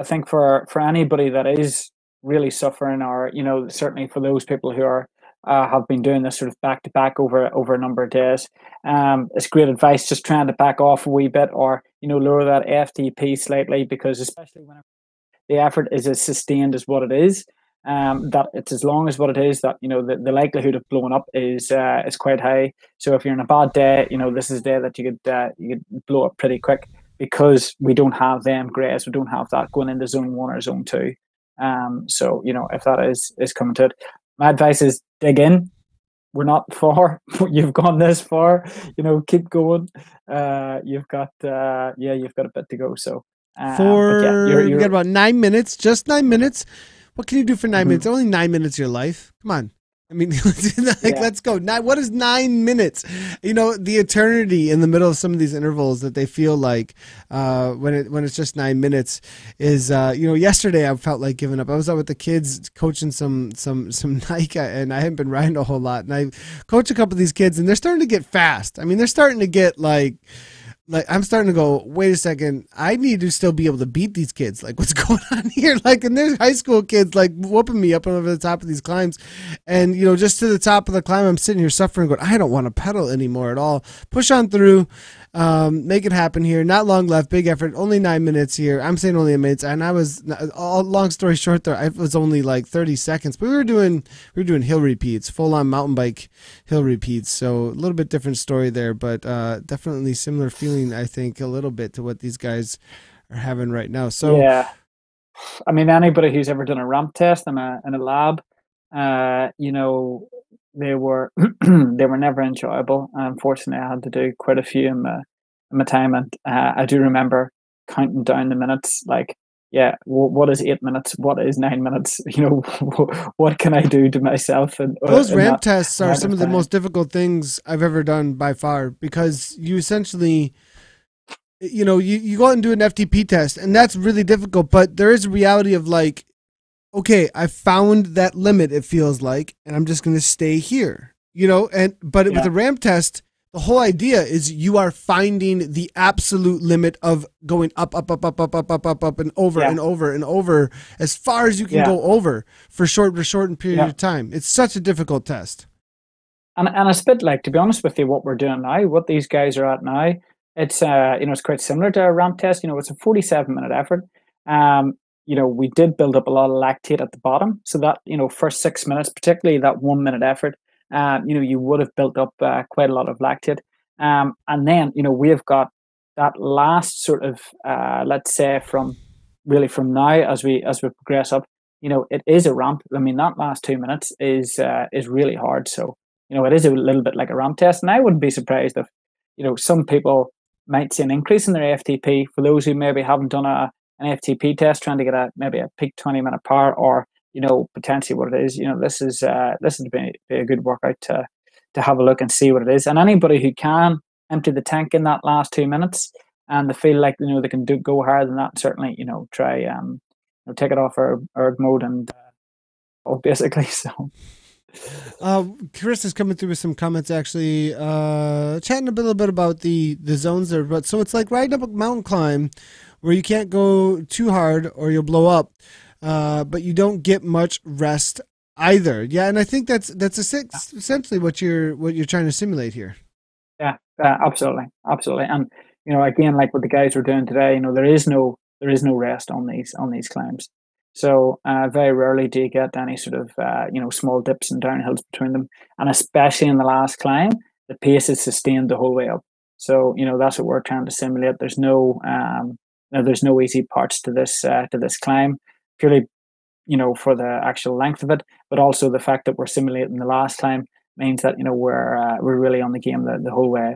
Speaker 2: think for anybody that is really suffering, or, certainly for those people who are have been doing this sort of back-to-back over a number of days, it's great advice just trying to back off a wee bit, or lower that FTP slightly, because especially whenever the effort is as sustained as what it is, that it's as long as what it is, that the likelihood of blowing up is quite high. So if you're in a bad day, this is a day that you could blow up pretty quick, because we don't have them greys, we don't have that going into zone 1 or zone 2. So if that is coming to it, my advice is dig in. We're not far. You've gone this far. Keep going. You've got a bit to go. So
Speaker 1: you got about 9 minutes. Just 9 minutes. What can you do for 9 minutes? Only 9 minutes of your life. Come on. I mean, let's go. What is 9 minutes? The eternity in the middle of some of these intervals that they feel like when it's just 9 minutes is. Yesterday I felt like giving up. I was out with the kids coaching some Nike, and I haven't been riding a whole lot. And I coach a couple of these kids, and they're starting to get fast. I mean, they're starting to get like I'm starting to go, wait a second, I need to still be able to beat these kids. Like, what's going on here? Like, and there's high school kids like whooping me up over the top of these climbs. And, just to the top of the climb, I'm sitting here suffering, going, I don't want to pedal anymore at all. Push on through, make it happen here. Not long left, big effort, only 9 minutes here. I'm saying only a minute. And I was, long story short there, I was only like 30 seconds. But we were doing hill repeats, full on mountain bike hill repeats. So a little bit different story there, but definitely similar feeling, I think, a little bit to what these guys are having right now. So
Speaker 2: yeah, I mean, anybody who's ever done a ramp test in a lab, they were they were never enjoyable. Unfortunately, I had to do quite a few in my time, and I do remember counting down the minutes. Like, yeah, what is 8 minutes? What is 9 minutes? What can I do to myself? And
Speaker 1: those ramp tests are some of the most difficult things I've ever done by far, because you essentially, you go out and do an FTP test, and that's really difficult. But there is a reality of like, okay, I found that limit, it feels like, and I'm just going to stay here, but with a ramp test, the whole idea is you are finding the absolute limit of going up, up, up, up, up, up, up, up, up, and over and over and over as far as you can go over for a shortened period of time. It's such a difficult test.
Speaker 2: And it's a bit like, to be honest with you, what we're doing now, what these guys are at now, it's it's quite similar to a ramp test. It's a 47-minute effort. We did build up a lot of lactate at the bottom, so that first 6 minutes, particularly that 1 minute effort, you would have built up quite a lot of lactate, and then we've got that last sort of let's say from now as we progress up, it is a ramp. I mean, that last 2 minutes is really hard. So it is a little bit like a ramp test, and I wouldn't be surprised if some people might see an increase in their FTP for those who maybe haven't done an FTP test, trying to get maybe a peak 20-minute power, or potentially what it is. This is be a good workout to have a look and see what it is. And anybody who can empty the tank in that last 2 minutes and they feel like they can go higher than that, certainly try take it off erg mode and basically. So
Speaker 1: Chris is coming through with some comments, actually chatting a little bit about the zones there. But so it's like riding up a mountain climb where you can't go too hard or you'll blow up, but you don't get much rest either. Yeah, and I think that's essentially what you're trying to simulate here.
Speaker 2: Yeah, absolutely. And again, like what the guys were doing today, there is no rest on these climbs. So very rarely do you get any sort of small dips and downhills between them, and especially in the last climb, the pace is sustained the whole way up. So that's what we're trying to simulate. There's no easy parts to this climb, purely for the actual length of it, but also the fact that we're simulating the last climb means that we're really on the game the whole way.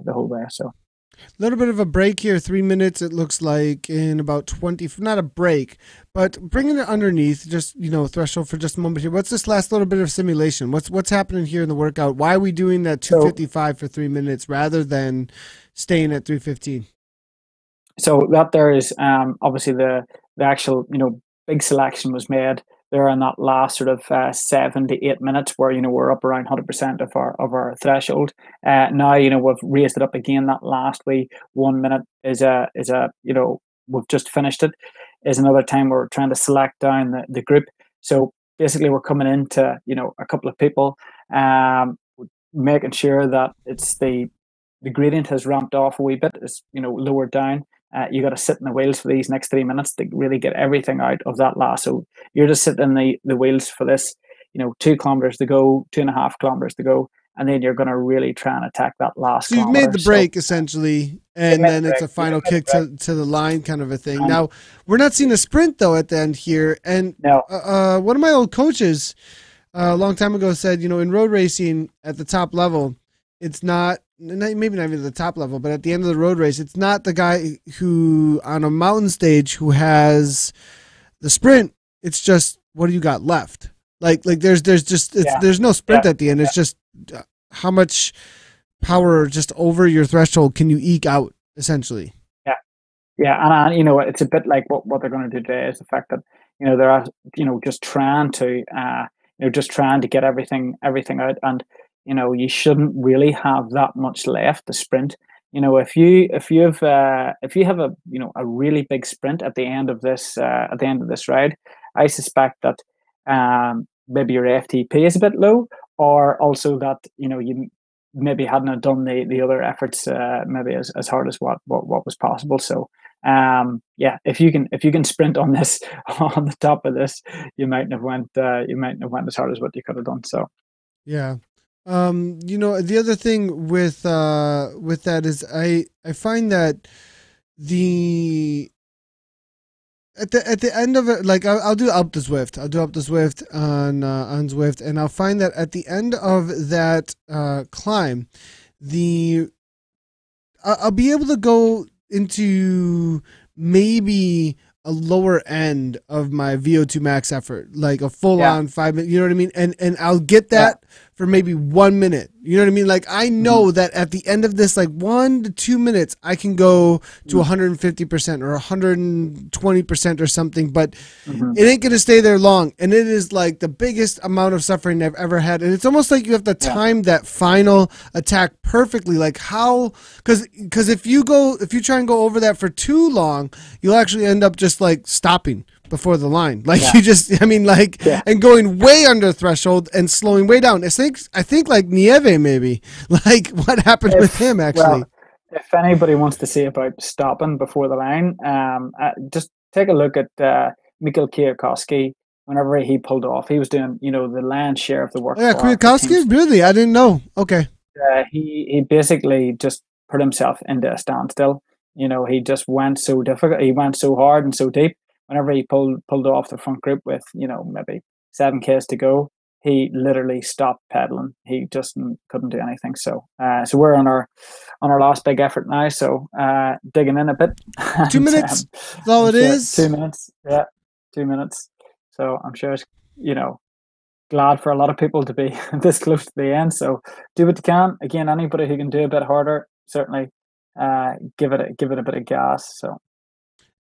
Speaker 2: So.
Speaker 1: A little bit of a break here, 3 minutes, it looks like, in about 20, not a break, but bringing it underneath, just, threshold for just a moment here. What's this last little bit of simulation? What's happening here in the workout? Why are we doing that 255 for 3 minutes rather than staying at 315?
Speaker 2: So that there is obviously the actual, big selection was made there in that last sort of 7 to 8 minutes where we're up around 100% of our threshold. Now we've raised it up again. That last 1 minute is a we've just finished it. Is another time we're trying to select down the group. So basically we're coming into a couple of people, making sure that it's the gradient has ramped off a wee bit. It's lowered down. You got to sit in the wheels for these next 3 minutes to really get everything out of that last. So you're just sitting in the wheels for this, 2 kilometers to go, 2.5 kilometers to go, and then you're going to really try and attack that last.
Speaker 1: So you've made the break essentially, and then it's a final kick to the line kind of a thing. Now we're not seeing a sprint though at the end here, and one of my old coaches a long time ago said, in road racing at the top level, it's not. Maybe not even the top level, but at the end of the road race, it's not the guy who on a mountain stage who has the sprint. It's just what do you got left? Like there's just
Speaker 2: Yeah,
Speaker 1: there's no sprint
Speaker 2: yeah,
Speaker 1: at the end. It's just how much power just over your threshold can you eke out essentially.
Speaker 2: yeah, yeah. And it's a bit like what they're going to do today is the fact that they're just trying to just trying to get everything out, and you shouldn't really have that much left to sprint. If you have a a really big sprint at the end of this ride, I suspect that maybe your FTP is a bit low, or also that you maybe hadn't have done the other efforts maybe as hard as what was possible. So yeah, if you can sprint on this on the top of this, you might have went as hard as what you could have done. So
Speaker 1: Yeah. The other thing with that is I find that the at the end of it, like I'll do up the Zwift. I'll do up the Zwift on Zwift, and I'll find that at the end of that climb, the I'll be able to go into maybe a lower end of my VO2 max effort, like a full
Speaker 2: yeah,
Speaker 1: on 5 minute, you know what I mean? And I'll get
Speaker 2: yeah,
Speaker 1: that for maybe 1 minute. You know what I mean? Like I
Speaker 2: mhm,
Speaker 1: know that at the end of this, like 1 to 2 minutes, I can go to
Speaker 2: mhm,
Speaker 1: 150% or 120% or something, but
Speaker 2: mhm,
Speaker 1: it ain't gonna stay there long, and it is like the biggest amount of suffering I've ever had. And it's almost like you have to
Speaker 2: yeah,
Speaker 1: time that final attack perfectly. Like how, because if you try and go over that for too long, you'll actually end up just like stopping before the line. Like
Speaker 2: yeah,
Speaker 1: you just, I mean, like,
Speaker 2: yeah.
Speaker 1: and going way under threshold and slowing way down. I think like Nieve maybe, like what happened with
Speaker 2: If
Speaker 1: him
Speaker 2: well,
Speaker 1: actually.
Speaker 2: if anybody wants to see about stopping before the line, just take a look at Mikhail Kwiatkowski. Whenever he pulled off, he was doing the lion's share of the work
Speaker 1: Oh yeah,
Speaker 2: for Team.
Speaker 1: Kwiatkowski, really? I didn't know. Okay.
Speaker 2: He basically just put himself into a standstill. He just went so difficult. He went so hard and so deep. Whenever he pulled off the front group with maybe 7Ks to go, he literally stopped pedaling. He just couldn't do anything. So we're on our last big effort now. So digging in a bit,
Speaker 1: 2 minutes. That's all
Speaker 2: I'm
Speaker 1: it
Speaker 2: sure
Speaker 1: is.
Speaker 2: 2 minutes. Yeah, 2 minutes. So I'm sure it's glad for a lot of people to be this close to the end. So do what you can. Again, anybody who can do a bit harder, certainly give it a bit of gas. So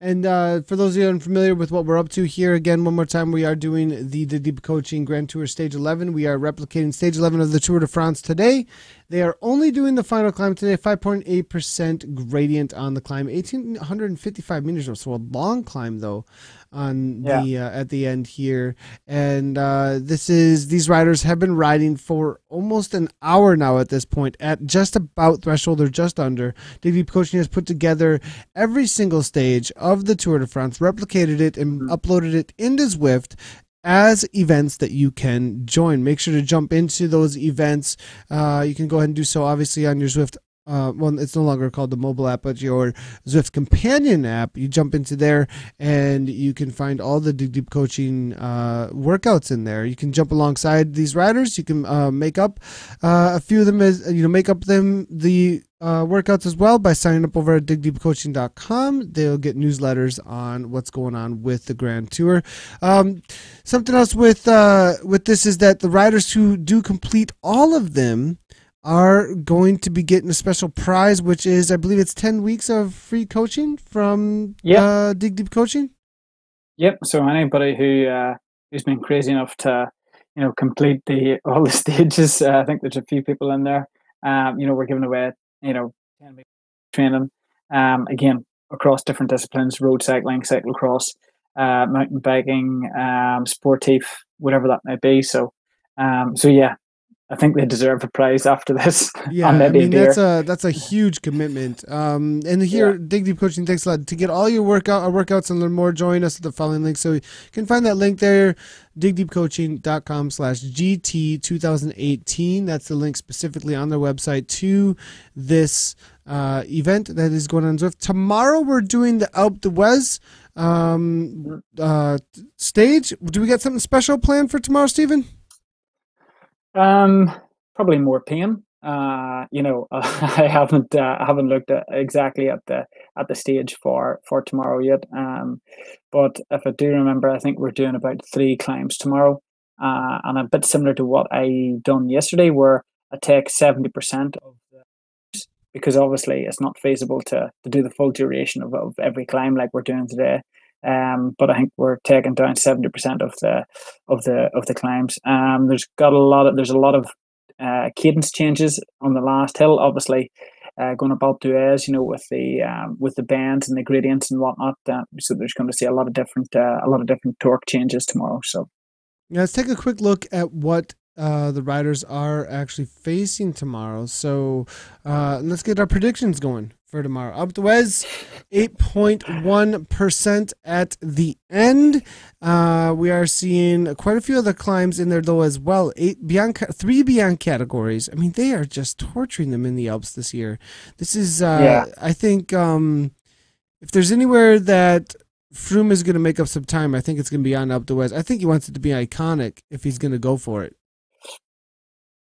Speaker 1: And for those of you unfamiliar with what we're up to here, again, one more time, we are doing the Deep Coaching Grand Tour Stage 11. We are replicating Stage 11 of the Tour de France today. They are only doing the final climb today, 5.8% gradient on the climb, 1,855 meters, so a long climb though on
Speaker 2: yeah,
Speaker 1: the at the end here. And these riders have been riding for almost an hour now at this point, at just about threshold or just under. Deep Coaching has put together every single stage of the Tour de France, replicated it, and
Speaker 2: mhm,
Speaker 1: uploaded it into Zwift as events that you can join. Make sure to jump into those events. You can go ahead and do so, obviously, on your Zwift. Well, it's no longer called the mobile app, but your Zwift companion app. You jump into there and you can find all the Deep Coaching workouts in there. You can jump alongside these riders. You can make up a few of them make up the workouts as well by signing up over at digdeepcoaching.com. They'll get newsletters on what's going on with the Grand Tour. Something else with this is that the riders who do complete all of them are going to be getting a special prize, which is, I believe it's 10 weeks of free coaching from
Speaker 2: yep,
Speaker 1: Dig Deep Coaching.
Speaker 2: yep. So anybody who's been crazy enough to complete all the stages, I think there's a few people in there. We're giving away 10 weeks training. Again, across different disciplines: road cycling, cyclocross, mountain biking, sportif, whatever that may be. So yeah, I think they deserve a prize after this,
Speaker 1: Yeah,
Speaker 2: and
Speaker 1: I
Speaker 2: maybe a
Speaker 1: mean that's
Speaker 2: beer.
Speaker 1: a huge commitment. And
Speaker 2: Yeah,
Speaker 1: here, Dig Deep Coaching takes a lot to get all your workouts and learn more. Join us at the following link, so you can find that link there, digdeepcoaching.com/GT2018. That's the link specifically on their website to this event that is going on Zwift. Tomorrow we're doing the Alpe d'Huez
Speaker 2: mhm.
Speaker 1: stage. Do we got something special planned for tomorrow, Stephen?
Speaker 2: um, probably more pain. I haven't looked at exactly at the stage for tomorrow yet. But if I do remember, I think we're doing about 3 climbs tomorrow. and a bit similar to what I done yesterday, where I take 70% of the, because obviously it's not feasible to do the full duration of every climb like we're doing today. But I think we're taking down 70% of the climbs. There's a lot of cadence changes on the last hill. Obviously, going up Alpe d'Huez, with the bends and the gradients and whatnot. So there's going to see a lot of different torque changes tomorrow. So
Speaker 1: yeah, let's take a quick look at what the riders are actually facing tomorrow. So let's get our predictions going for tomorrow. Alpe d'Huez, 8.1% at the end. We are seeing quite a few other climbs in there though as well. 3 beyond categories. I mean, they are just torturing them in the Alps this year. This is, I think, if there's anywhere that Froome is going to make up some time, I think it's going to be on Alpe d'Huez. I think he wants it to be iconic if he's going to go for it.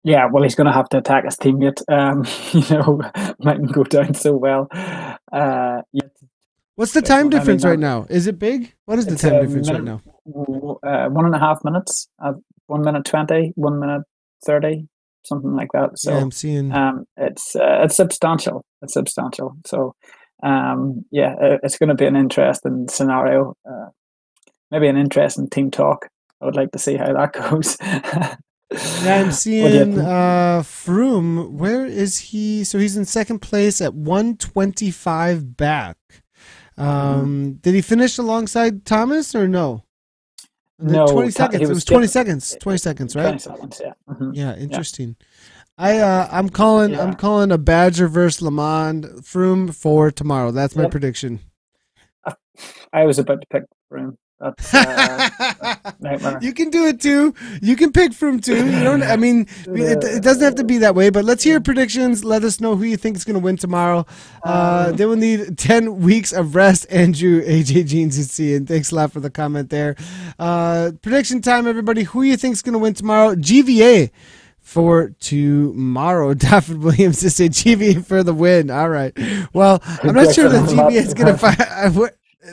Speaker 2: Yeah, well, he's going to have to attack his teammate. Mightn't go down so well.
Speaker 1: What's the time difference right now? Is it big? What is the time difference right now?
Speaker 2: 1.5 minutes. 1 minute 20, 1 minute 30, something like that. So
Speaker 1: yeah, I'm seeing.
Speaker 2: It's substantial. It's substantial. So it's going to be an interesting scenario. Maybe an interesting team talk. I would like to see how that goes.
Speaker 1: Yeah, I'm seeing Froome. Where is he? So he's in second place at 125 back. Did he finish alongside Thomas or no?
Speaker 2: No,
Speaker 1: 20 seconds. It was 20 seconds. 20 seconds, right?
Speaker 2: 20 seconds, yeah. Mm-hmm.
Speaker 1: Yeah, interesting. Yeah. I'm calling a Badger versus Le Mans Froome for tomorrow. That's my prediction.
Speaker 2: I was about to pick Froome. That's nightmare.
Speaker 1: You can do it too. You can pick Froome too. You don't. I mean, it doesn't have to be that way. But let's hear predictions. Let us know who you think is going to win tomorrow. They will need 10 weeks of rest. Andrew, AJ Jeans, and thanks a lot for the comment there. Prediction time, everybody. Who you think is going to win tomorrow? GVA for tomorrow. David Williams to say GVA for the win. All right. Well, I'm not sure that GVA is going to fight.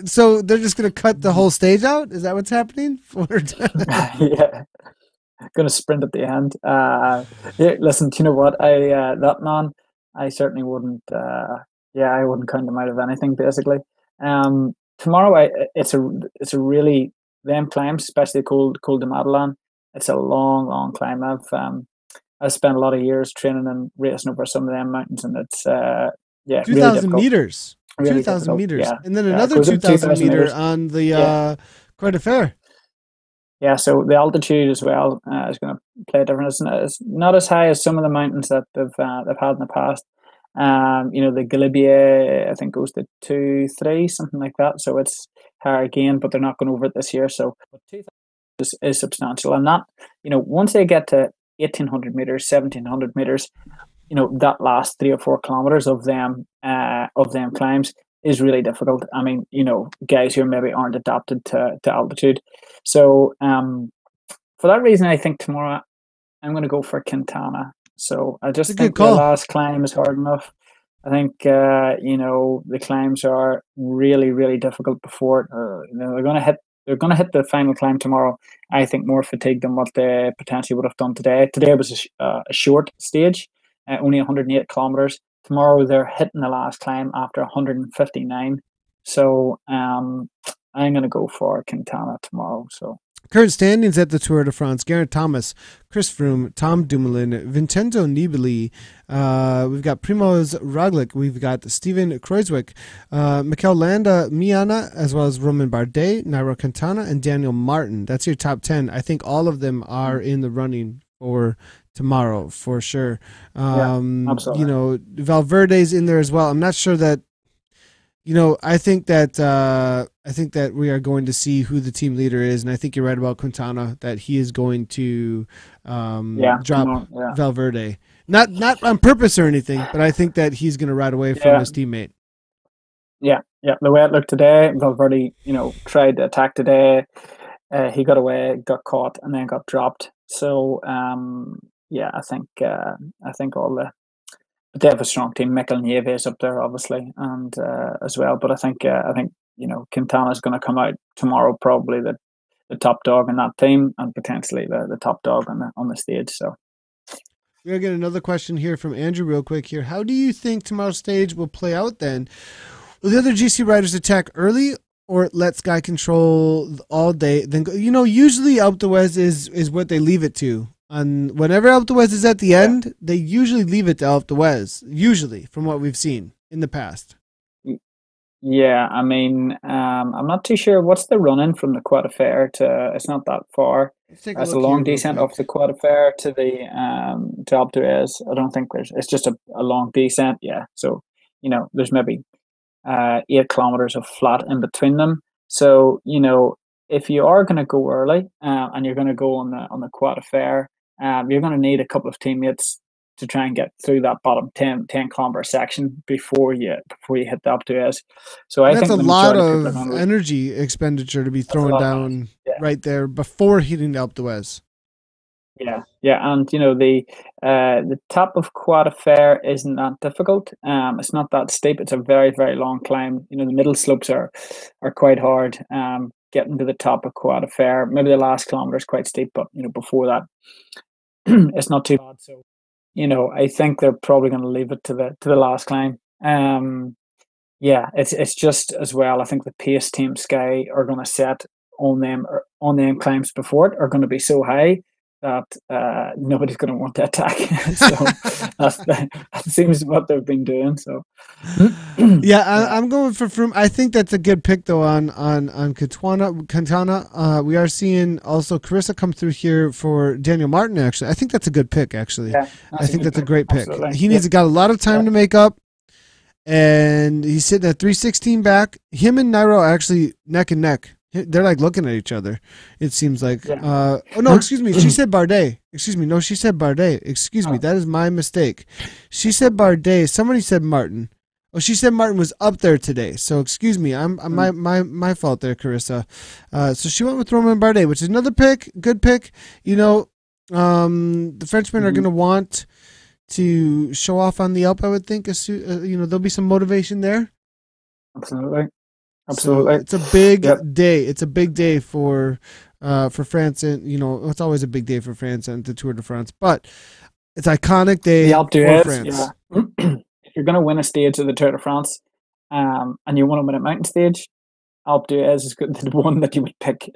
Speaker 1: So they're just going to cut the whole stage out? Is that what's happening?
Speaker 2: Yeah. Going to sprint at the end. Listen, do you know what? That man, I certainly wouldn't. I wouldn't count him out of anything. Basically, tomorrow, it's a really them climbs, especially Col de Madeleine. It's a long climb. I've spent a lot of years training and racing over some of them mountains, and it's
Speaker 1: 2,000
Speaker 2: really
Speaker 1: meters.
Speaker 2: Really
Speaker 1: 2,000 meters,
Speaker 2: yeah.
Speaker 1: and then another 2,000 meter on the Croix de Fer.
Speaker 2: Yeah, so the altitude as well is going to play a difference. It's not as high as some of the mountains that they've had in the past. The Galibier, I think, goes to 2-3, something like that. So it's higher again, but they're not going over it this year. So 2,000 is substantial, and that once they get to 1,800 meters, 1,700 meters. That last 3 or 4 kilometers of them climbs is really difficult. I mean, guys who maybe aren't adapted to altitude. So for that reason, I think tomorrow I'm going to go for Quintana. So I just think the last climb is hard enough. I think the climbs are really, really difficult before. They're going to hit the final climb tomorrow. I think more fatigued than what they potentially would have done today. Today was a short stage. Only 108 kilometers. Tomorrow they're hitting the last climb after 159. So I'm going to go for Quintana tomorrow. So
Speaker 1: current standings at the Tour de France: Geraint Thomas, Chris Froome, Tom Dumoulin, Vincenzo Nibali. We've got Primoz Roglic. We've got Steven Kruijswijk, Mikel Landa, Miana, as well as Romain Bardet, Nairo Quintana, and Daniel Martin. That's your top 10. I think all of them are in the running for tomorrow for sure.
Speaker 2: Absolutely.
Speaker 1: Valverde's in there as well. I'm not sure that. I think that we are going to see who the team leader is, and I think you're right about Quintana, that he is going to drop Valverde. Not on purpose or anything, but I think that he's going to ride away from his teammate.
Speaker 2: Yeah. The way it looked today, Valverde, tried to attack today. He got away, got caught, and then got dropped. So I think all they have a strong team. Mikel Nieve is up there, obviously, and as well. But I think Quintana is going to come out tomorrow, probably the top dog in that team and potentially the top dog on the stage. So
Speaker 1: we're gonna get another question here from Andrew real quick here. How do you think tomorrow's stage will play out then? Will the other GC riders attack early or let Sky control all day? Then usually Alpe d'Huez is what they leave it to. And whenever Alpe d'Huez is at the end, they usually leave it to Alpe d'Huez, usually, from what we've seen in the past.
Speaker 2: Yeah, I mean, I'm not too sure. What's the run-in from the Croix de Fer to? It's not that far. It's a long descent off the Croix de Fer to the to Alpe d'Huez. I don't think it's just a long descent. Yeah, so there's maybe 8 kilometers of flat in between them. So if you are going to go early and you're going to go on the Croix de Fer, you're going to need a couple of teammates to try and get through that bottom 10 kilometer section before you hit the Alpe d'Huez. So I think
Speaker 1: that's a lot of energy expenditure to be thrown down right there before hitting the Alpe d'Huez.
Speaker 2: Yeah, and the top of Croix de Fer isn't that difficult. It's not that steep. It's a very, very long climb. The middle slopes are quite hard. Getting to the top of Croix de Fer, maybe the last kilometer is quite steep, but before that, it's not too bad. So I think they're probably going to leave it to the last climb. It's just as well. I think the pace Team Sky are going to set on them climbs before it are going to be so high that nobody's going to want to attack. So that seems what they've been doing. So
Speaker 1: I'm going for Froome. I think that's a good pick though on Quintana. We are seeing also Carissa come through here for Daniel Martin. Actually, I think that's a good pick. Actually, I think that's a great pick. Absolutely. He got a lot of time to make up, and he's sitting at 3:16 back. Him and Nairo are actually neck and neck. They're like looking at each other. It seems like. Excuse me. She said Bardet. Excuse me. No, she said Bardet. Excuse me. That is my mistake. She said Bardet. Somebody said Martin. Oh, she said Martin was up there today. So excuse me. My fault there, Carissa. So she went with Romain Bardet, which is another pick. Good pick. The Frenchmen are going to want to show off on the Alpe. I would think. There'll be some motivation there.
Speaker 2: Absolutely.
Speaker 1: So it's a big day. It's a big day for France, and it's always a big day for France and the Tour de France. But it's iconic day
Speaker 2: the Alpe
Speaker 1: d'Huez, for France.
Speaker 2: Yeah. If you're going to win a stage of the Tour de France, and you want to win a mountain stage, Alpe d'Huez is the one that you would pick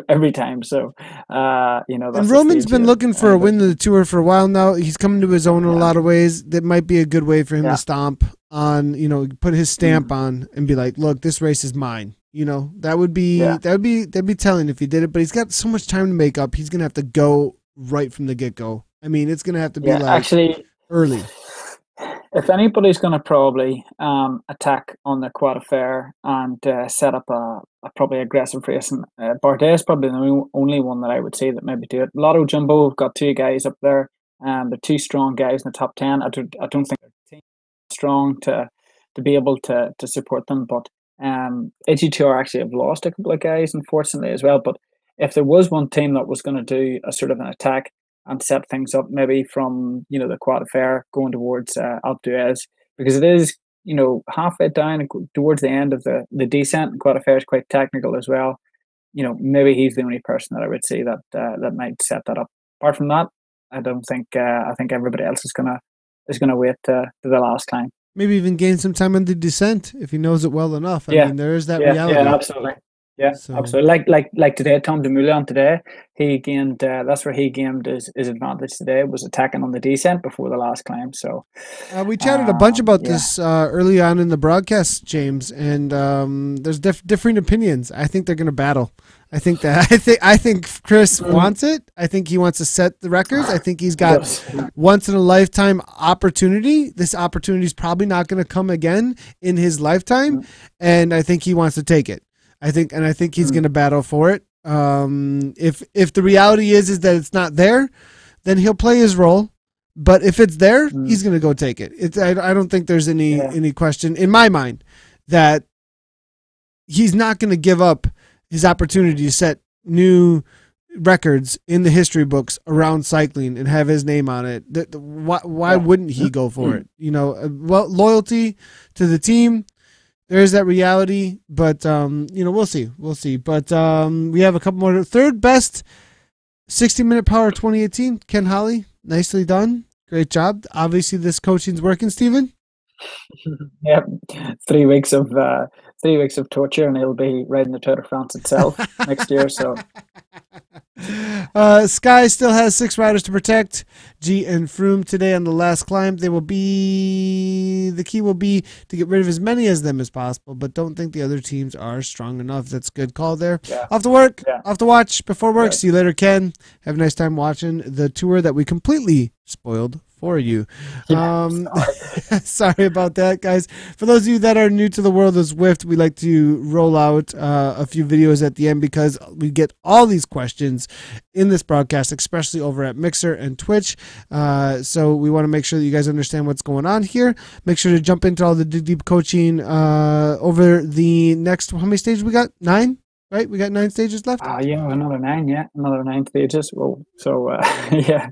Speaker 2: every time. So
Speaker 1: and Roman's been looking for a win of the Tour for a while now. He's coming to his own in a lot of ways. That might be a good way for him to stomp on, put his stamp on and be like, look, this race is mine. That would be telling if he did it, but he's got so much time to make up. He's going to have to go right from the get-go. I mean, it's going to have to be early.
Speaker 2: If anybody's going to probably attack on the Croix de Fer and set up a probably aggressive race, and Bardet is probably the only one that I would say that maybe do it. Lotto Jumbo have got 2 guys up there, and the 2 strong guys in the top 10. I don't think they're strong to be able to support them, but AG2R actually have lost a couple of guys, unfortunately, as well. But if there was one team that was going to do a sort of an attack and set things up maybe from the Croix de Fer going towards Alpe d'Huez, because it is halfway down and towards the end of the descent, and Croix de Fer is quite technical as well. Maybe he's the only person that I would say that might set that up. Apart from that, I don't think I think everybody else is gonna wait to the last climb.
Speaker 1: Maybe even gain some time on the descent if he knows it well enough. I mean, there is that reality.
Speaker 2: Yeah, absolutely. Yeah, absolutely. Like today, Tom Dumoulin today, he gained. That's where he gained his advantage today, was attacking on the descent before the last climb. So
Speaker 1: we chatted a bunch about this early on in the broadcast, James, and there's differing opinions. I think they're going to battle. I think Chris wants it. I think he wants to set the records. I think he's got once in a lifetime opportunity. This opportunity is probably not going to come again in his lifetime, and I think he wants to take it. I think he's going to battle for it. If the reality is that it's not there, then he'll play his role. But if it's there, he's going to go take it. I don't think there's any question in my mind that he's not going to give up his opportunity to set new records in the history books around cycling and have his name on it. Why wouldn't he go for it? Loyalty to the team. there is that reality, but we'll see. But we have a couple more. Third best 60-minute power 2018, Ken Holly. Nicely done. Great job. Obviously, this coaching's working, Stephen.
Speaker 2: Yep, 3 weeks of 3 weeks of torture, and he'll be riding the Tour de France itself next year. So,
Speaker 1: Sky still has 6 riders to protect. G and Froome today on the last climb. The key will be to get rid of as many of them as possible, but don't think the other teams are strong enough. That's a good call there.
Speaker 2: Yeah.
Speaker 1: Off to work. Yeah. Off to watch before work. Right. See you later, Ken. Have a nice time watching the tour that we completely spoiled for you. Sorry about that, guys. For those of you that are new to the world of Zwift, we like to roll out a few videos at the end because we get all these questions in this broadcast, especially over at Mixer and Twitch. So we want to make sure that you guys understand what's going on here. Make sure to jump into all the Dig Deep coaching over the next, how many stages we got? 9? Right? We got 9 stages left?
Speaker 2: Yeah, another 9, yeah. Another 9 stages. Well, so, yeah.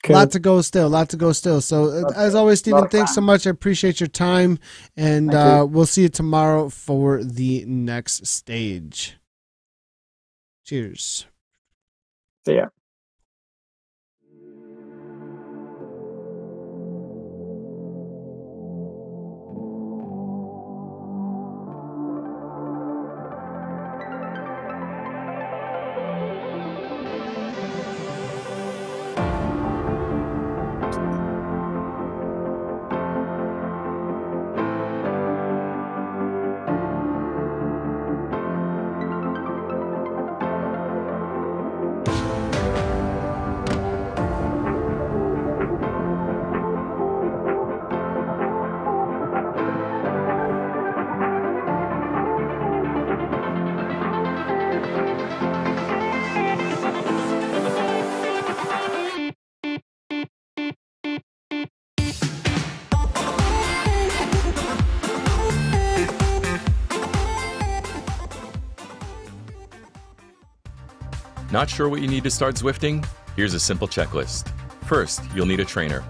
Speaker 1: Cool. Lot to go still. So as always, Stephen, thanks so much. I appreciate your time, and we'll see you tomorrow for the next stage. Cheers.
Speaker 2: See ya.
Speaker 3: Not sure what you need to start Zwifting? Here's a simple checklist. First, you'll need a trainer.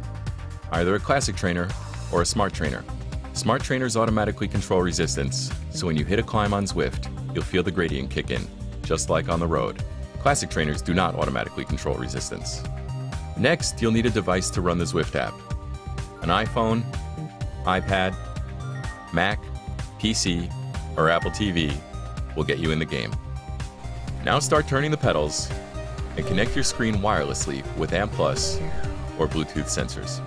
Speaker 3: Either a classic trainer or a smart trainer. Smart trainers automatically control resistance, so when you hit a climb on Zwift, you'll feel the gradient kick in, just like on the road. Classic trainers do not automatically control resistance. Next, you'll need a device to run the Zwift app. An iPhone, iPad, Mac, PC, or Apple TV will get you in the game. Now start turning the pedals and connect your screen wirelessly with ANT+ or Bluetooth sensors.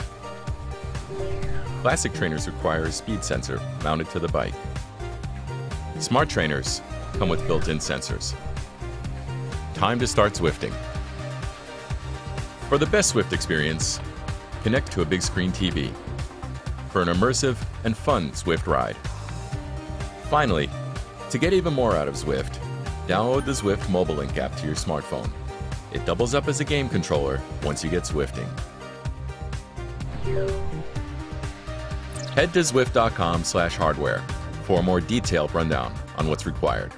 Speaker 3: Classic trainers require a speed sensor mounted to the bike. Smart trainers come with built-in sensors. Time to start Zwifting. For the best Zwift experience, connect to a big screen TV for an immersive and fun Zwift ride. Finally, to get even more out of Zwift, download the Zwift mobile link app to your smartphone. It doubles up as a game controller once you get Zwifting. Head to Zwift.com/hardware for a more detailed rundown on what's required.